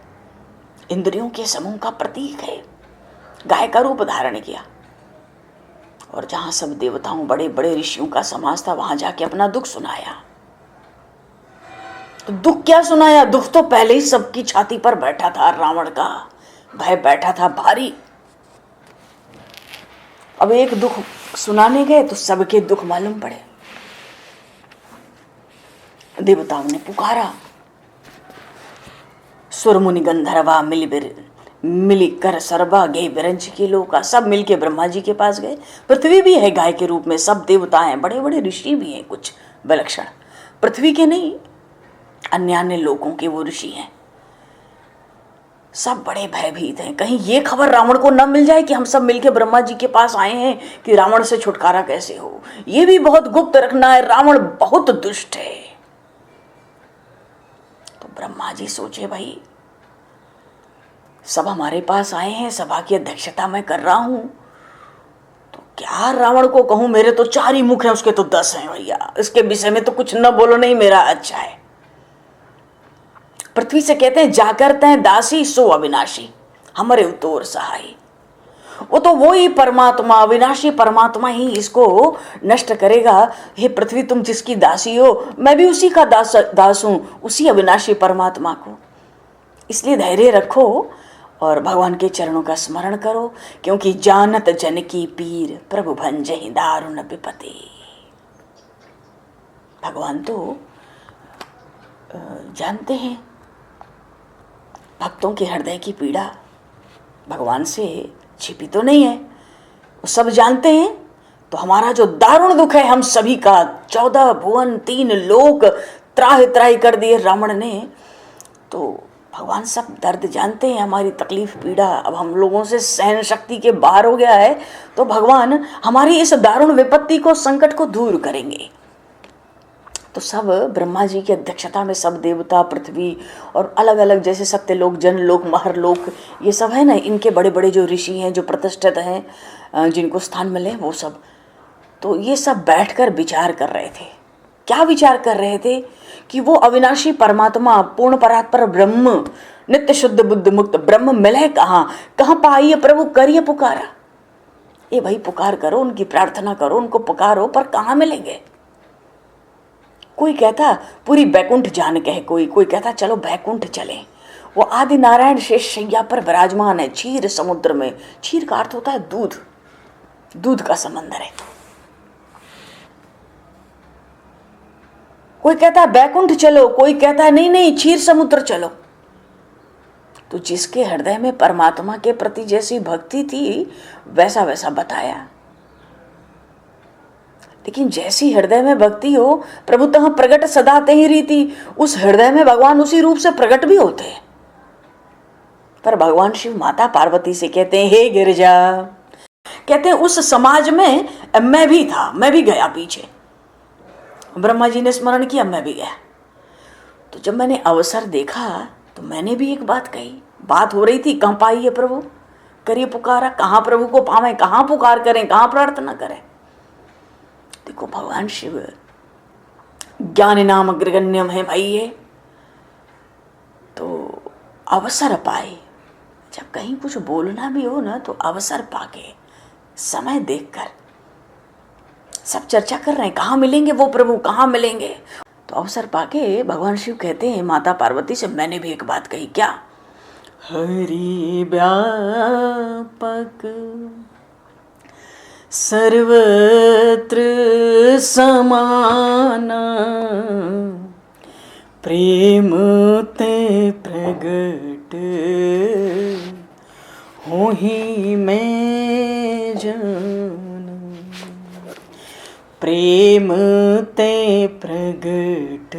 इंद्रियों के समूह का प्रतीक है। गाय का रूप धारण किया और जहां सब देवताओं बड़े बड़े ऋषियों का समाज था, वहां जाके अपना दुख सुनाया। तो दुख क्या सुनाया? दुख तो पहले ही सबकी छाती पर बैठा था, रावण का भय बैठा था भारी। अब एक दुख सुनाने गए तो सबके दुख मालूम पड़े। देवताओं ने पुकारा, सुर मुनि गंधर्वा मिली कर सरबा गए बिरंज के लोका, सब मिलके ब्रह्मा जी के पास गए। पृथ्वी भी है गाय के रूप में, सब देवता हैं, बड़े बड़े ऋषि भी हैं, कुछ विलक्षण, पृथ्वी के नहीं, अन्य अन्य लोकों के वो ऋषि हैं। सब बड़े भयभीत हैं, कहीं ये खबर रावण को न मिल जाए कि हम सब मिलके ब्रह्मा जी के पास आए हैं कि रावण से छुटकारा कैसे हो। ये भी बहुत गुप्त रखना है, रावण बहुत दुष्ट है। तो ब्रह्मा जी सोचे, भाई सब हमारे पास आए हैं, सभा की अध्यक्षता मैं कर रहा हूं, तो क्या रावण को कहूं, मेरे तो 4 ही मुख हैं, उसके तो 10 हैं भैया, इसके विषय में तो कुछ न बोलो, नहीं मेरा अच्छा है। पृथ्वी से कहते हैं, जाकर तय दासी सो अविनाशी, हमारे उतोर सहाय। वो तो वो ही परमात्मा, अविनाशी परमात्मा ही इसको नष्ट करेगा। हे पृथ्वी, तुम जिसकी दासी हो, मैं भी उसी का दास हूं, उसी अविनाशी परमात्मा को। इसलिए धैर्य रखो और भगवान के चरणों का स्मरण करो, क्योंकि जानत जन की पीर प्रभु भंजहि दारुण विपति। भगवान तो जानते हैं भक्तों के हृदय की पीड़ा, भगवान से छिपी तो नहीं है, वो सब जानते हैं। तो हमारा जो दारुण दुख है हम सभी का, 14 भुवन 3 लोक त्राहि त्राहि कर दिए रावण ने, तो भगवान सब दर्द जानते हैं, हमारी तकलीफ पीड़ा अब हम लोगों से सहन शक्ति के बाहर हो गया है, तो भगवान हमारी इस दारुण विपत्ति को, संकट को दूर करेंगे। तो सब ब्रह्मा जी की अध्यक्षता में सब देवता, पृथ्वी और अलग अलग जैसे सत्यलोक, जनलोक, महरलोक, ये सब है ना, इनके बड़े बड़े जो ऋषि हैं, जो प्रतिष्ठित हैं, जिनको स्थान मिले, वो सब, तो ये सब बैठकर विचार कर रहे थे। क्या विचार कर रहे थे कि वो अविनाशी परमात्मा, पूर्ण परात्पर ब्रह्म, नित्य शुद्ध बुद्ध मुक्त ब्रह्म मिले कहाँ, कहाँ पाइए प्रभु, करिए पुकारा। ये भाई पुकार करो, उनकी प्रार्थना करो, उनको पुकारो, पर कहाँ मिलेंगे। कोई कहता पूरी बैकुंठ जान कहे, कोई कहता चलो बैकुंठ चलें, वो आदि नारायण शेष शैया पर विराजमान है, क्षीर समुद्र में। क्षीर का अर्थ होता है दूध, दूध का समंदर है। कोई कहता है बैकुंठ चलो, कोई कहता है नहीं नहीं क्षीर समुद्र चलो। तो जिसके हृदय में परमात्मा के प्रति जैसी भक्ति थी वैसा वैसा बताया। लेकिन जैसी हृदय में भक्ति हो, प्रभु तह प्रगट सदा ते ही रीति, उस हृदय में भगवान उसी रूप से प्रकट भी होते हैं। पर भगवान शिव माता पार्वती से कहते हैं, हे गिरिजा, कहते हैं उस समाज में मैं भी था, मैं भी गया पीछे। ब्रह्मा जी ने स्मरण किया, मैं भी गया। तो जब मैंने अवसर देखा तो मैंने भी एक बात कही। बात हो रही थी, कहाँ पाइए प्रभु, करिए पुकारा, कहाँ प्रभु को पावें, कहाँ पुकार करें, कहाँ प्रार्थना करें। देखो भगवान शिव ज्ञान नाम अग्रगण्यम है भाई ये। तो अवसर पाए, जब कहीं कुछ बोलना भी हो ना, तो अवसर पाके, समय देखकर सब चर्चा कर रहे हैं, कहाँ मिलेंगे वो प्रभु, कहाँ मिलेंगे। तो अवसर पाके भगवान शिव कहते हैं माता पार्वती से, मैंने भी एक बात कही। क्या? हरि व्यापक सर्वत्र समाना, प्रेम ते प्रगट होहि मैं जाना, प्रेम ते प्रगट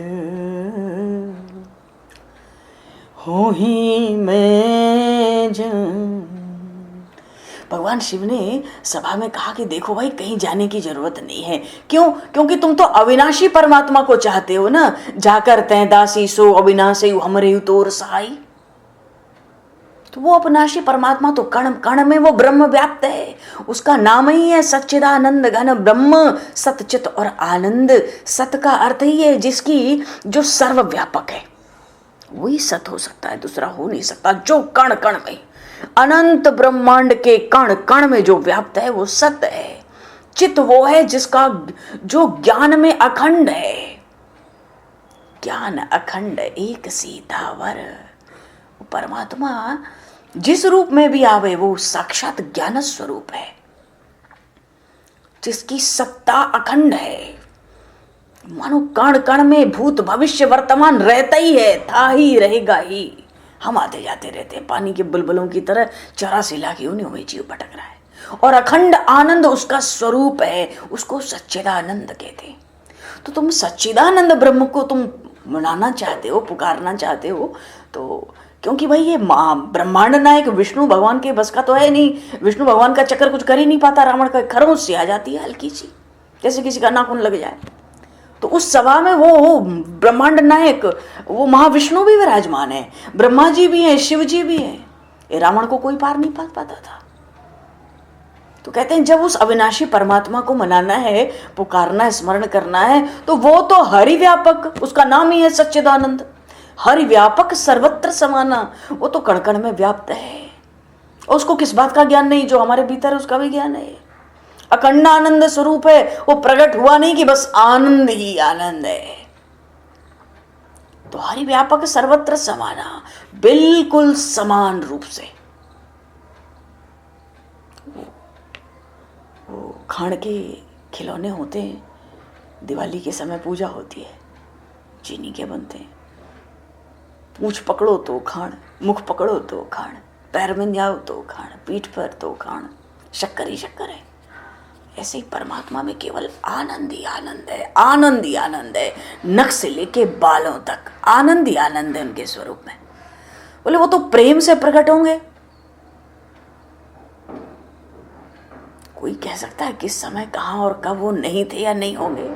होहि मैं जाना। भगवान शिव ने सभा में कहा कि देखो भाई, कहीं जाने की जरूरत नहीं है। क्यों? क्योंकि तुम तो अविनाशी परमात्मा को चाहते हो ना। जाकर तै दासी सो अविनाशी हमरे तोर सहाय। तो वो अविनाशी परमात्मा तो कण कण में वो ब्रह्म व्याप्त है। उसका नाम ही है सच्चिदानंद घन ब्रह्म, सतचित और आनंद। सत का अर्थ ही है जिसकी, जो सर्वव्यापक है, वही सत हो सकता है, दूसरा हो नहीं सकता। जो कण कण में, अनंत ब्रह्मांड के कण कण में जो व्याप्त है वो सत्य है। चित वो है जिसका, जो ज्ञान में अखंड है। ज्ञान अखंड एक सीतावर। परमात्मा जिस रूप में भी आवे वो साक्षात ज्ञान स्वरूप है, जिसकी सत्ता अखंड है। मानो कण कण में भूत भविष्य वर्तमान रहता ही है, था ही, रहेगा ही। हम आते जाते रहते हैं पानी के बुलबुलों की तरह, 84 लाख योनियों में जीव भटक रहा है, और अखंड आनंद उसका स्वरूप है, उसको सच्चिदानंद कहते हैं। तो तुम सच्चिदानंद ब्रह्म को तुम मनाना चाहते हो, पुकारना चाहते हो, तो क्योंकि भाई ये ब्रह्मांड नायक विष्णु भगवान के बस का तो है नहीं, विष्णु भगवान का चक्कर कुछ कर ही नहीं पाता, रावण का खरोंच सी आ जाती है हल्की सी, जैसे किसी का नाखून लग जाए। तो उस सभा में वो ब्रह्मांड नायक, वो महाविष्णु भी विराजमान है, ब्रह्मा जी भी हैं, शिव जी भी हैं, ये रावण को कोई पार नहीं पाता था। तो कहते हैं जब उस अविनाशी परमात्मा को मनाना है, पुकारना है, स्मरण करना है, तो वो तो हरि व्यापक, उसका नाम ही है सच्चिदानंद, हरि व्यापक सर्वत्र समाना, वो तो कण कण में व्याप्त है। उसको किस बात का ज्ञान नहीं, जो हमारे भीतर है उसका भी ज्ञान है। अखंड आनंद स्वरूप है, वो प्रकट हुआ नहीं कि बस आनंद ही आनंद है। तो हरि व्यापक सर्वत्र समाना, बिल्कुल समान रूप से। वो खाण के खिलौने होते हैं, दिवाली के समय पूजा होती है, चीनी के बनते हैं, पूंछ पकड़ो तो खाण, मुख पकड़ो तो खाण, पैर में जाओ तो खाण, पीठ पर तो खाण, शक्कर ही शक्कर है। ऐसे ही परमात्मा में केवल आनंद ही आनंद है, आनंद ही आनंद है, नख से लेके बालों तक आनंद ही आनंद है उनके स्वरूप में। बोले वो तो प्रेम से प्रकट होंगे। कोई कह सकता है किस समय कहाँ और कब वो नहीं थे या नहीं होंगे,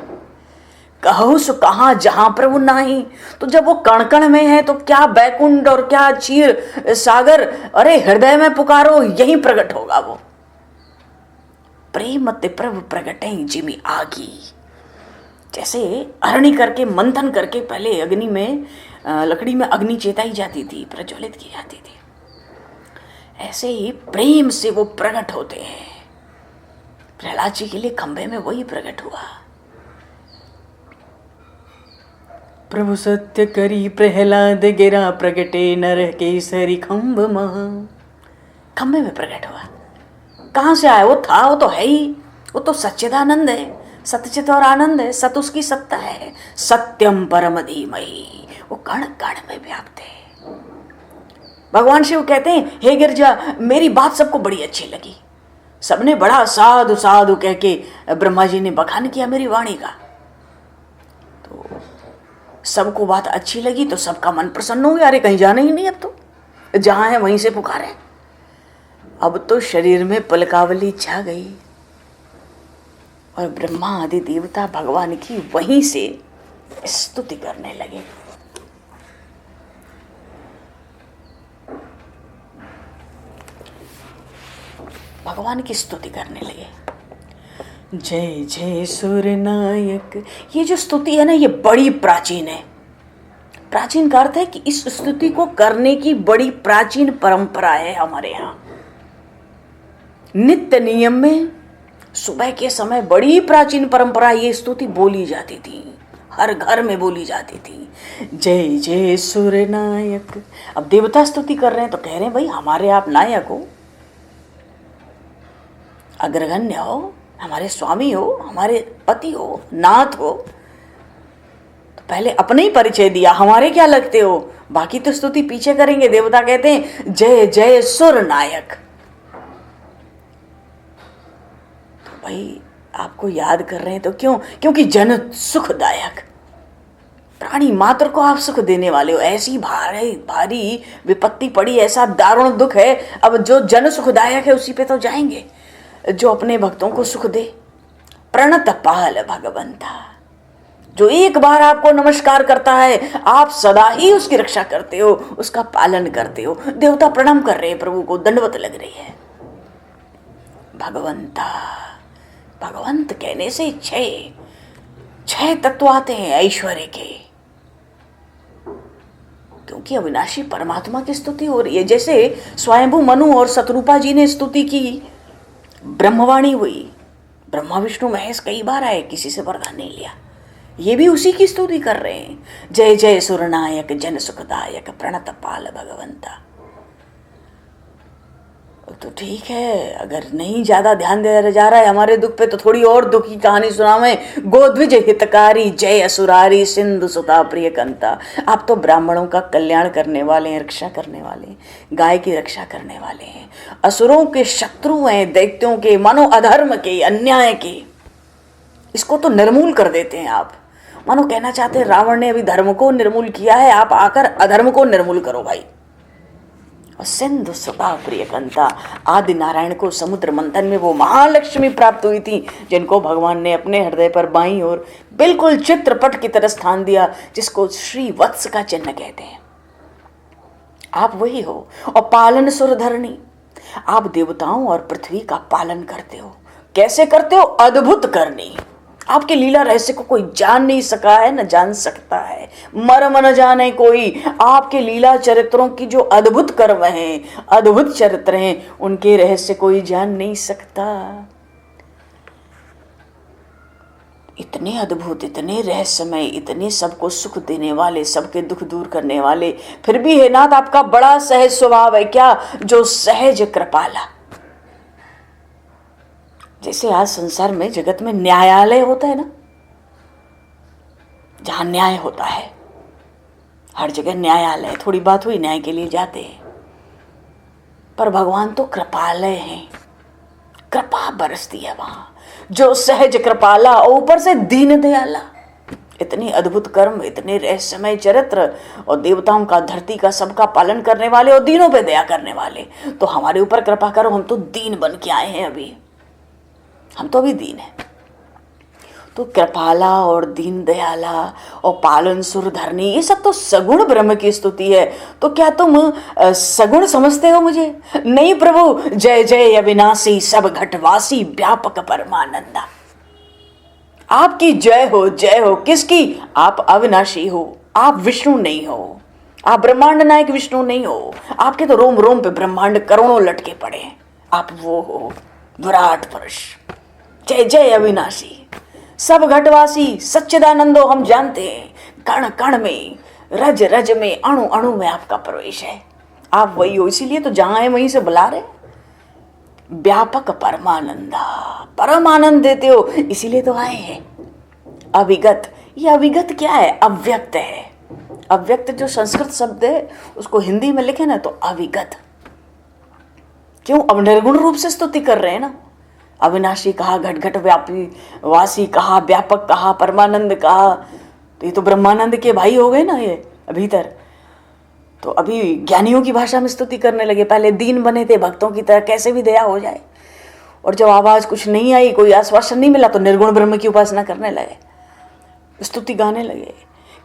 कहो सो कहाँ जहां पर वो नाही। तो जब वो कण कण में है तो क्या बैकुंठ और क्या क्षीर सागर, अरे हृदय में पुकारो यही प्रकट होगा वो। प्रेम ते प्रभु प्रगटे जिमी आगी, जैसे अरणी करके मंथन करके पहले अग्नि में, लकड़ी में अग्नि चेताई जाती थी, प्रज्वलित की जाती थी, ऐसे ही प्रेम से वो प्रकट होते हैं। प्रहलाद जी के लिए खंभे में वही प्रकट हुआ। प्रभु सत्य करी प्रहलाद गिरा, प्रगटे नर केसरी खंभ महा। खंभे में प्रकट हुआ। कहाँ से आया? वो था, वो तो है ही, वो तो सच्चिदानंद है, सत्यचित और आनंद है, सत उसकी सत्ता है, सत्यम परम धीमहि, वो कण कण में व्याप्त है। भगवान शिव कहते हैं हे गिरजा, मेरी बात सबको बड़ी अच्छी लगी, सबने बड़ा साधु साधु कह के ब्रह्मा जी ने बखान किया मेरी वाणी का। तो सबको बात अच्छी लगी तो सबका मन प्रसन्न हो गया, अरे कहीं जाना ही नहीं, अब तो जहां है वहीं से पुकारे। अब तो शरीर में पलकावली छा गई और ब्रह्मा आदि देवता भगवान की वहीं से स्तुति करने लगे। भगवान की स्तुति करने लगे। जय जय सुरनायक। ये जो स्तुति है ना, ये बड़ी प्राचीन है। प्राचीन का अर्थ है कि इस स्तुति को करने की बड़ी प्राचीन परंपरा है हमारे यहाँ। नित्य नियम में सुबह के समय बड़ी प्राचीन परंपरा ये स्तुति बोली जाती थी, हर घर में बोली जाती थी। जय जय सूर्यनायक। अब देवता स्तुति कर रहे हैं तो कह रहे हैं भाई हमारे आप नायक हो, अग्रगण्य हो, हमारे स्वामी हो, हमारे पति हो, नाथ हो। तो पहले अपने ही परिचय दिया, हमारे क्या लगते हो, बाकी तो स्तुति पीछे करेंगे। देवता कहते हैं जय जय सुरनायक। भाई आपको याद कर रहे हैं तो क्यों? क्योंकि जन सुखदायक, प्राणी मात्र को आप सुख देने वाले हो। ऐसी भारी विपत्ति पड़ी, ऐसा दारुण दुख है, अब जो जन सुखदायक है उसी पे तो जाएंगे, जो अपने भक्तों को सुख दे। प्रणत पाल भगवंता, जो एक बार आपको नमस्कार करता है आप सदा ही उसकी रक्षा करते हो, उसका पालन करते हो। देवता प्रणाम कर रहे हैं, प्रभु को दंडवत लग रही है। भगवंता, भगवंत कहने से छह तत्व आते हैं ऐश्वर्य के, क्योंकि अविनाशी परमात्मा की स्तुति हो रही है। जैसे स्वयंभू मनु और शतरूपा जी ने स्तुति की, ब्रह्मवाणी हुई, ब्रह्मा विष्णु महेश कई बार आए, किसी से वरदान नहीं लिया। ये भी उसी की स्तुति कर रहे हैं। जय जय सुरनायक जन सुखदायक प्रणत पाल भगवंता। तो ठीक है, अगर नहीं ज्यादा ध्यान दिया जा रहा है हमारे दुख पे तो थोड़ी और दुख की कहानी सुनावें। गोद्विज हितकारी जय असुरारी सिंधु सुता प्रिय कंता। आप तो ब्राह्मणों का कल्याण करने वाले हैं, रक्षा करने वाले हैं, गाय की रक्षा करने वाले हैं। असुरों के शत्रु हैं, दैत्यों के, मानो अधर्म के, अन्याय के, इसको तो निर्मूल कर देते हैं आप। मानो कहना चाहते हैं रावण ने अभी धर्म को निर्मूल किया है, आप आकर अधर्म को निर्मूल करो भाई। और सिंधु सुता प्रिय कंता, आदि नारायण को समुद्र मंथन में वो महालक्ष्मी प्राप्त हुई थी जिनको भगवान ने अपने हृदय पर बाईं ओर बिल्कुल चित्रपट की तरह स्थान दिया, जिसको श्री वत्स का चिन्ह कहते हैं। आप वही हो। और पालन सुरधरणी, आप देवताओं और पृथ्वी का पालन करते हो। कैसे करते हो? अद्भुत करनी। आपके लीला रहस्य को कोई जान नहीं सका है, न जान सकता है, मर्म न जाने कोई। आपके लीला चरित्रों की जो अद्भुत कर्म हैं, अद्भुत चरित्र हैं, उनके रहस्य कोई जान नहीं सकता। इतने अद्भुत, इतने रहस्यमय, इतने सबको सुख देने वाले, सबके दुख दूर करने वाले, फिर भी हे नाथ आपका बड़ा सहज स्वभाव है क्या, जो सहज कृपाला। जैसे आज संसार में, जगत में न्यायालय होता है ना, जहां न्याय होता है, हर जगह न्यायालय, थोड़ी बात हुई न्याय के लिए जाते हैं। पर भगवान तो कृपालय हैं, कृपा बरसती है वहां, जो सहज कृपाला और ऊपर से दीन दयाला। इतनी अद्भुत कर्म, इतने रहस्यमय चरित्र, और देवताओं का, धरती का, सबका पालन करने वाले और दीनों पे दया करने वाले। तो हमारे ऊपर कृपा करो, हम तो दीन बन के आए हैं अभी, हम तो अभी दीन है। तो कृपाला और दीन दयाला और पालन सुरधरणी, ये सब तो सगुण ब्रह्म की स्तुति है। तो क्या तुम सगुण समझते हो मुझे? नहीं प्रभु, जय जय अविनाशी सब घटवासी व्यापक परमानंदा। आपकी जय हो, जय हो। किसकी? आप अविनाशी हो, आप विष्णु नहीं हो, आप ब्रह्मांड नायक विष्णु नहीं हो। आपके तो रोम रोम पे ब्रह्मांड करोड़ों लटके पड़े हैं, आप वो हो विराट पुरुष। जय जय अविनाशी सब घटवासी सच्चिदानंदो। हम जानते हैं कण कण में, रज रज में, अणु अणु में आपका प्रवेश है। आप वही हो, इसीलिए तो जहां है वहीं से बुला रहे। व्यापक परमानंदा, परम आनंद देते हो, इसीलिए तो आए हैं। अविगत, ये अविगत क्या है? अव्यक्त है। अव्यक्त जो संस्कृत शब्द है, उसको हिंदी में लिखे ना तो अविगत। क्यों? अब निर्गुण रूप से स्तुति कर रहे हैं ना। अविनाशी कहा, घट घट व्यापी वासी कहा, व्यापक कहा, परमानंद कहा, तो ये तो ब्रह्मानंद के भाई हो गए ना ये भीतर। तो अभी ज्ञानियों की भाषा में स्तुति करने लगे। पहले दीन बने थे भक्तों की तरह, कैसे भी दया हो जाए। और जब आवाज कुछ नहीं आई, कोई आश्वासन नहीं मिला, तो निर्गुण ब्रह्म की उपासना करने लगे, स्तुति गाने लगे।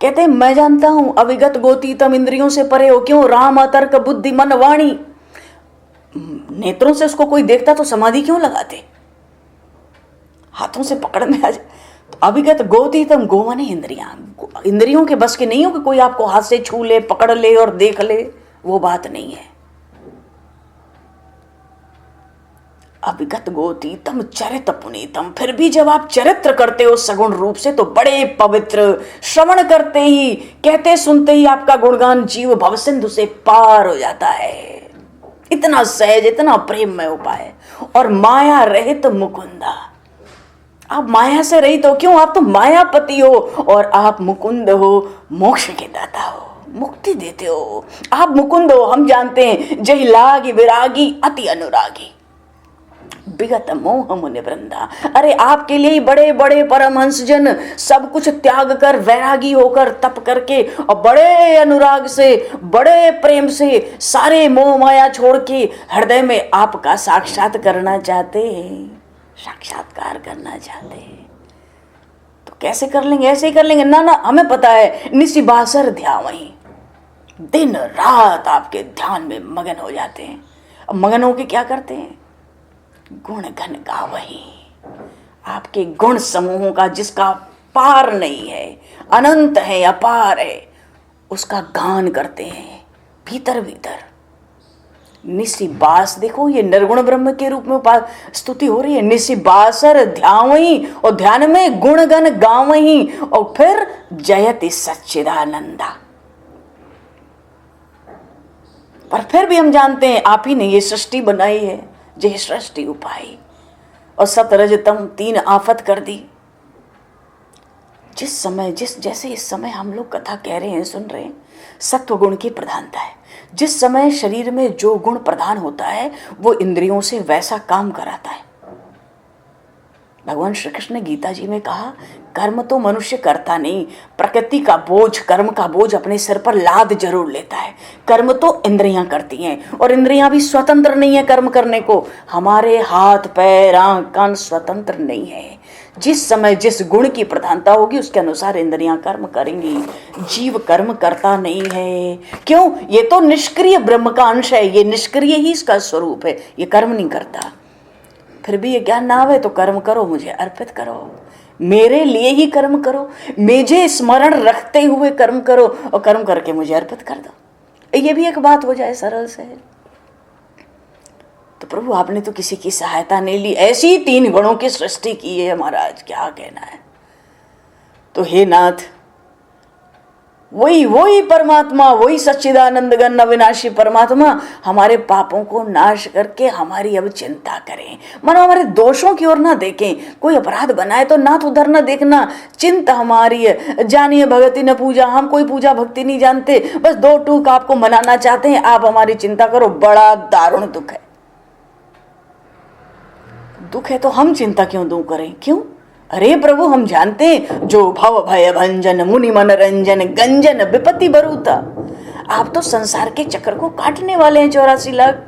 कहते हैं मैं जानता हूं अविगत गोतीतम, इंद्रियों से परे हो। क्यों? राम अतर्क बुद्धि मन वाणी। नेत्रों से उसको कोई देखता तो समाधि क्यों लगाते? हाथों से पकड़ में आ जाए। तो अविगत गोतीतम, गो माने इंद्रियां, इंद्रियों के बस के नहीं हो कि कोई आपको हाथ से छू ले, पकड़ ले और देख ले, वो बात नहीं है। अविगत गोतीतम चरित पुनीतम, फिर भी जब आप चरित्र करते हो सगुण रूप से तो बड़े पवित्र। श्रवण करते ही, कहते सुनते ही आपका गुणगान जीव भवसिंधु से पार हो जाता है। इतना सहज, इतना प्रेममय उपाय। और माया रहित मुकुंदा, आप माया से रहित हो। क्यों? आप तो मायापति हो और आप मुकुंद हो, मोक्ष के दाता हो, मुक्ति देते हो। आप मुकुंद हो, हम जानते हैं। जय लागी विरागी अति अनुरागी, विगत मोह मुनि वृंदा। अरे आपके लिए ही बड़े बड़े परमहंस जन सब कुछ त्याग कर, वैरागी होकर, तप करके और बड़े अनुराग से, बड़े प्रेम से, सारे मोह माया छोड़ के हृदय में आपका साक्षात करना चाहते हैं, साक्षात्कार करना चाहते हैं। तो कैसे कर लेंगे? ऐसे ही कर लेंगे ना? ना, हमें पता है। निशिबासर ध्यावहीं, दिन रात आपके ध्यान में मगन हो जाते हैं। अब मगन होके क्या करते हैं? गुण घन गावहीं, आपके गुण समूहों का, जिसका पार नहीं है, अनंत है, अपार है, उसका गान करते हैं भीतर भीतर। निशिबास, देखो ये निर्गुण ब्रह्म के रूप में स्तुति हो रही है। निशिबासर ध्यावहीं, और ध्यान में गुणगन गावहीं, और फिर जयति सच्चिदानंदा। पर फिर भी हम जानते हैं आप ही ने ये सृष्टि बनाई है, जे सृष्टि उपाई, और सतरजतम 3 आफत कर दी। जैसे इस समय हम लोग कथा कह रहे हैं, सुन रहे हैं, सत्व गुण की प्रधानता है। जिस समय शरीर में जो गुण प्रधान होता है वो इंद्रियों से वैसा काम कराता है। भगवान श्री कृष्ण ने गीता जी में कहा, कर्म तो मनुष्य करता नहीं, प्रकृति का बोझ, कर्म का बोझ अपने सिर पर लाद जरूर लेता है। कर्म तो इंद्रियां करती हैं, और इंद्रियां भी स्वतंत्र नहीं है कर्म करने को। हमारे हाथ पैर आंख कान स्वतंत्र नहीं है। जिस समय जिस गुण की प्रधानता होगी उसके अनुसार इंद्रियां कर्म करेंगी। जीव कर्म करता नहीं है। क्यों? ये तो निष्क्रिय ब्रह्म का अंश है, ये निष्क्रिय ही इसका स्वरूप है, ये कर्म नहीं करता। फिर भी ये ज्ञान ना आवे तो कर्म करो, मुझे अर्पित करो, मेरे लिए ही कर्म करो, मुझे स्मरण रखते हुए कर्म करो, और कर्म करके मुझे अर्पित कर दो। ये भी एक बात हो जाए सरल से। तो प्रभु आपने तो किसी की सहायता नहीं ली, ऐसी 3 गुणों की सृष्टि की है महाराज, क्या कहना है। तो हे नाथ, वही परमात्मा, वही सच्चिदानंद घन अविनाशी परमात्मा हमारे पापों को नाश करके हमारी अब चिंता करें। मानो हमारे दोषों की ओर ना देखें। कोई अपराध बनाए तो नाथ उधर ना देखना, चिंता हमारी है। जानिए भगति न पूजा, हम कोई पूजा भक्ति नहीं जानते, बस 2 टूक आपको मनाना चाहते हैं, आप हमारी चिंता करो। बड़ा दारुण दुख है। दुख है तो हम चिंता क्यों दूं करें, क्यों? अरे प्रभु, हम जानते हैं जो भव भय भंजन मुनि मनोरंजन गंजन विपत्ति बरूता। आप तो संसार के चक्र को काटने वाले हैं 84 लाख,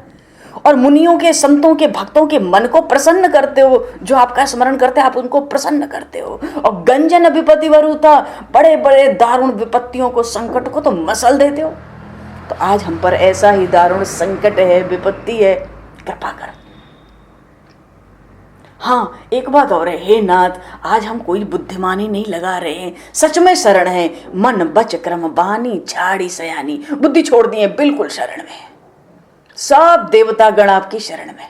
और मुनियों के, संतों के, भक्तों के मन को प्रसन्न करते हो। जो आपका स्मरण करते हैं आप उनको प्रसन्न करते हो। और गंजन विपत्ति बरूता, बड़े बड़े दारुण विपत्तियों को, संकट को तो मसल देते हो। तो आज हम पर ऐसा ही दारुण संकट है, विपत्ति है, कृपा कर। हाँ, एक बात और है, हे नाथ, आज हम कोई बुद्धिमानी नहीं लगा रहे हैं, सच में शरण है। मन बच क्रम बानी छाड़ी सयानी, बुद्धि छोड़ दी है, बिल्कुल शरण में। सब देवता गण आपकी शरण में।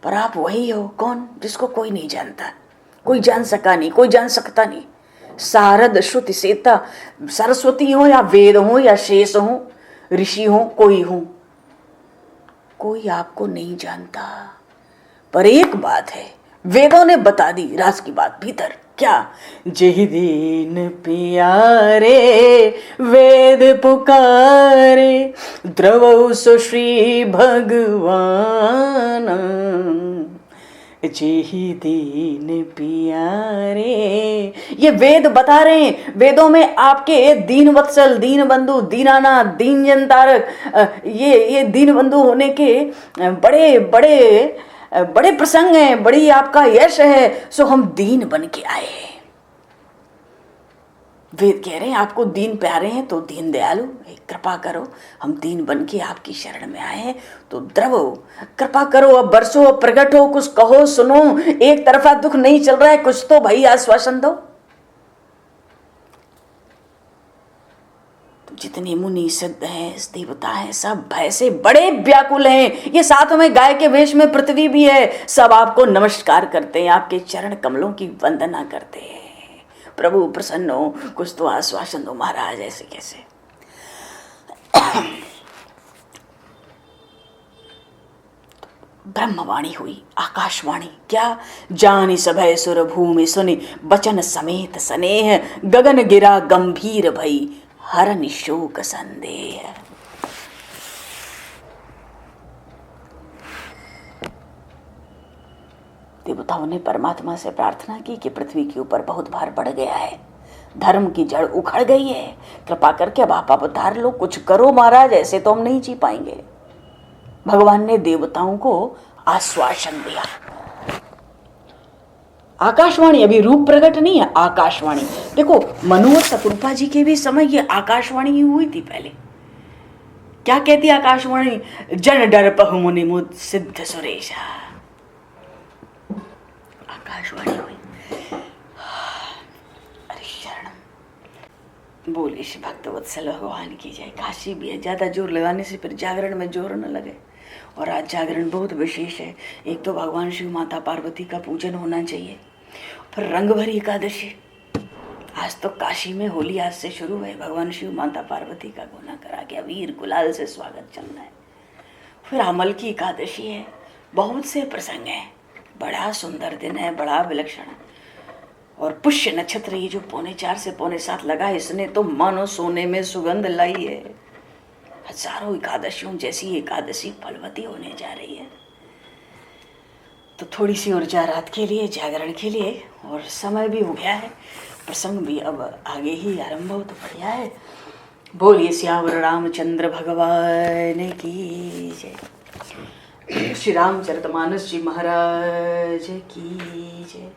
पर आप वही हो, कौन? जिसको कोई नहीं जानता, कोई जान सका नहीं, कोई जान सकता नहीं। शारद श्रुति सेता, सरस्वती हो या वेद हो या शेष हो, ऋषि हो, कोई हो, कोई आपको नहीं जानता। पर एक बात है, वेदों ने बता दी, राज की बात भीतर, क्या? जेहि दीन प्यारे वेद पुकारे, द्रवौ सो श्री भगवान। जेहि दीन प्यारे, ये वेद बता रहे हैं। वेदों में आपके दीन वत्सल, दीन बंधु, दीनानाथ, दीन जनतारक, ये दीन बंधु होने के बड़े बड़े बड़े प्रसंग हैं, बड़ी आपका यश है। सो हम दीन बन के आए हैं। वेद कह रहे हैं आपको दीन प्यारे हैं तो दीन दयालु, कृपा करो। हम दीन बन के आपकी शरण में आए हैं, तो द्रवो, कृपा करो, अब बरसो, अब प्रकट हो, कुछ कहो, सुनो। एक तरफा दुख नहीं चल रहा है, कुछ तो भाई आश्वासन दो। तो जितने मुनि सिद्ध हैं, देवता हैं, सब भय से बड़े व्याकुल हैं। ये साथ में गाय के वेश में पृथ्वी भी है, सब आपको नमस्कार करते हैं, आपके चरण कमलों की वंदना करते हैं। प्रभु प्रसन्न हो, कुछ तो आश्वासन दो महाराज। ऐसे कैसे? ब्रह्मवाणी हुई, आकाशवाणी, क्या? जानि सभय सुर भूमि सुनि, बचन समेत स्नेह, गगन गिरा गंभीर भई, हरनि शोक संदेह। देवताओं ने परमात्मा से प्रार्थना की कि पृथ्वी के ऊपर बहुत भार बढ़ गया है, धर्म की जड़ उखड़ गई है, कृपा करके अब आप अवतार लो, कुछ करो महाराज, ऐसे तो हम नहीं जी पाएंगे। भगवान ने देवताओं को आश्वासन दिया। आकाशवाणी, अभी रूप प्रकट नहीं है, आकाशवाणी। देखो, मनु और शतरूपा जी के भी समय ये आकाशवाणी ही हुई थी पहले। क्या कहती आकाशवाणी? जन डर पहु मुनि मुद सिद्ध सुरेशा। आकाशवाणी हुई। अरे शरण बोले श्री भक्तवत्सल भगवान की जय। काशी भी है, ज्यादा जोर लगाने से फिर जागरण में जोर न लगे। और आज जागरण बहुत विशेष है। एक तो भगवान शिव माता पार्वती का पूजन होना चाहिए, फिर रंग भरी एकादशी। आज तो काशी में होली आज से शुरू है। भगवान शिव माता पार्वती का गुना करा के वीर गुलाल से स्वागत चल रहा है। फिर अमल की एकादशी है, बहुत से प्रसंग हैं। बड़ा सुंदर दिन है, बड़ा विलक्षण। और पुष्य नक्षत्र ये जो 4:45 से 7:15 लगा, इसने तो मानो सोने में सुगंध लाई है। हजारों एकादशियों जैसी एकादशी फलवती होने जा रही है। तो थोड़ी सी ऊर्जा रात के लिए, जागरण के लिए, और समय भी हो गया है, प्रसंग भी अब आगे ही आरंभ हो तो बढ़िया है। बोलिए सियावर रामचंद्र भगवान की जय। श्री रामचरितमानस जी महाराज की जय।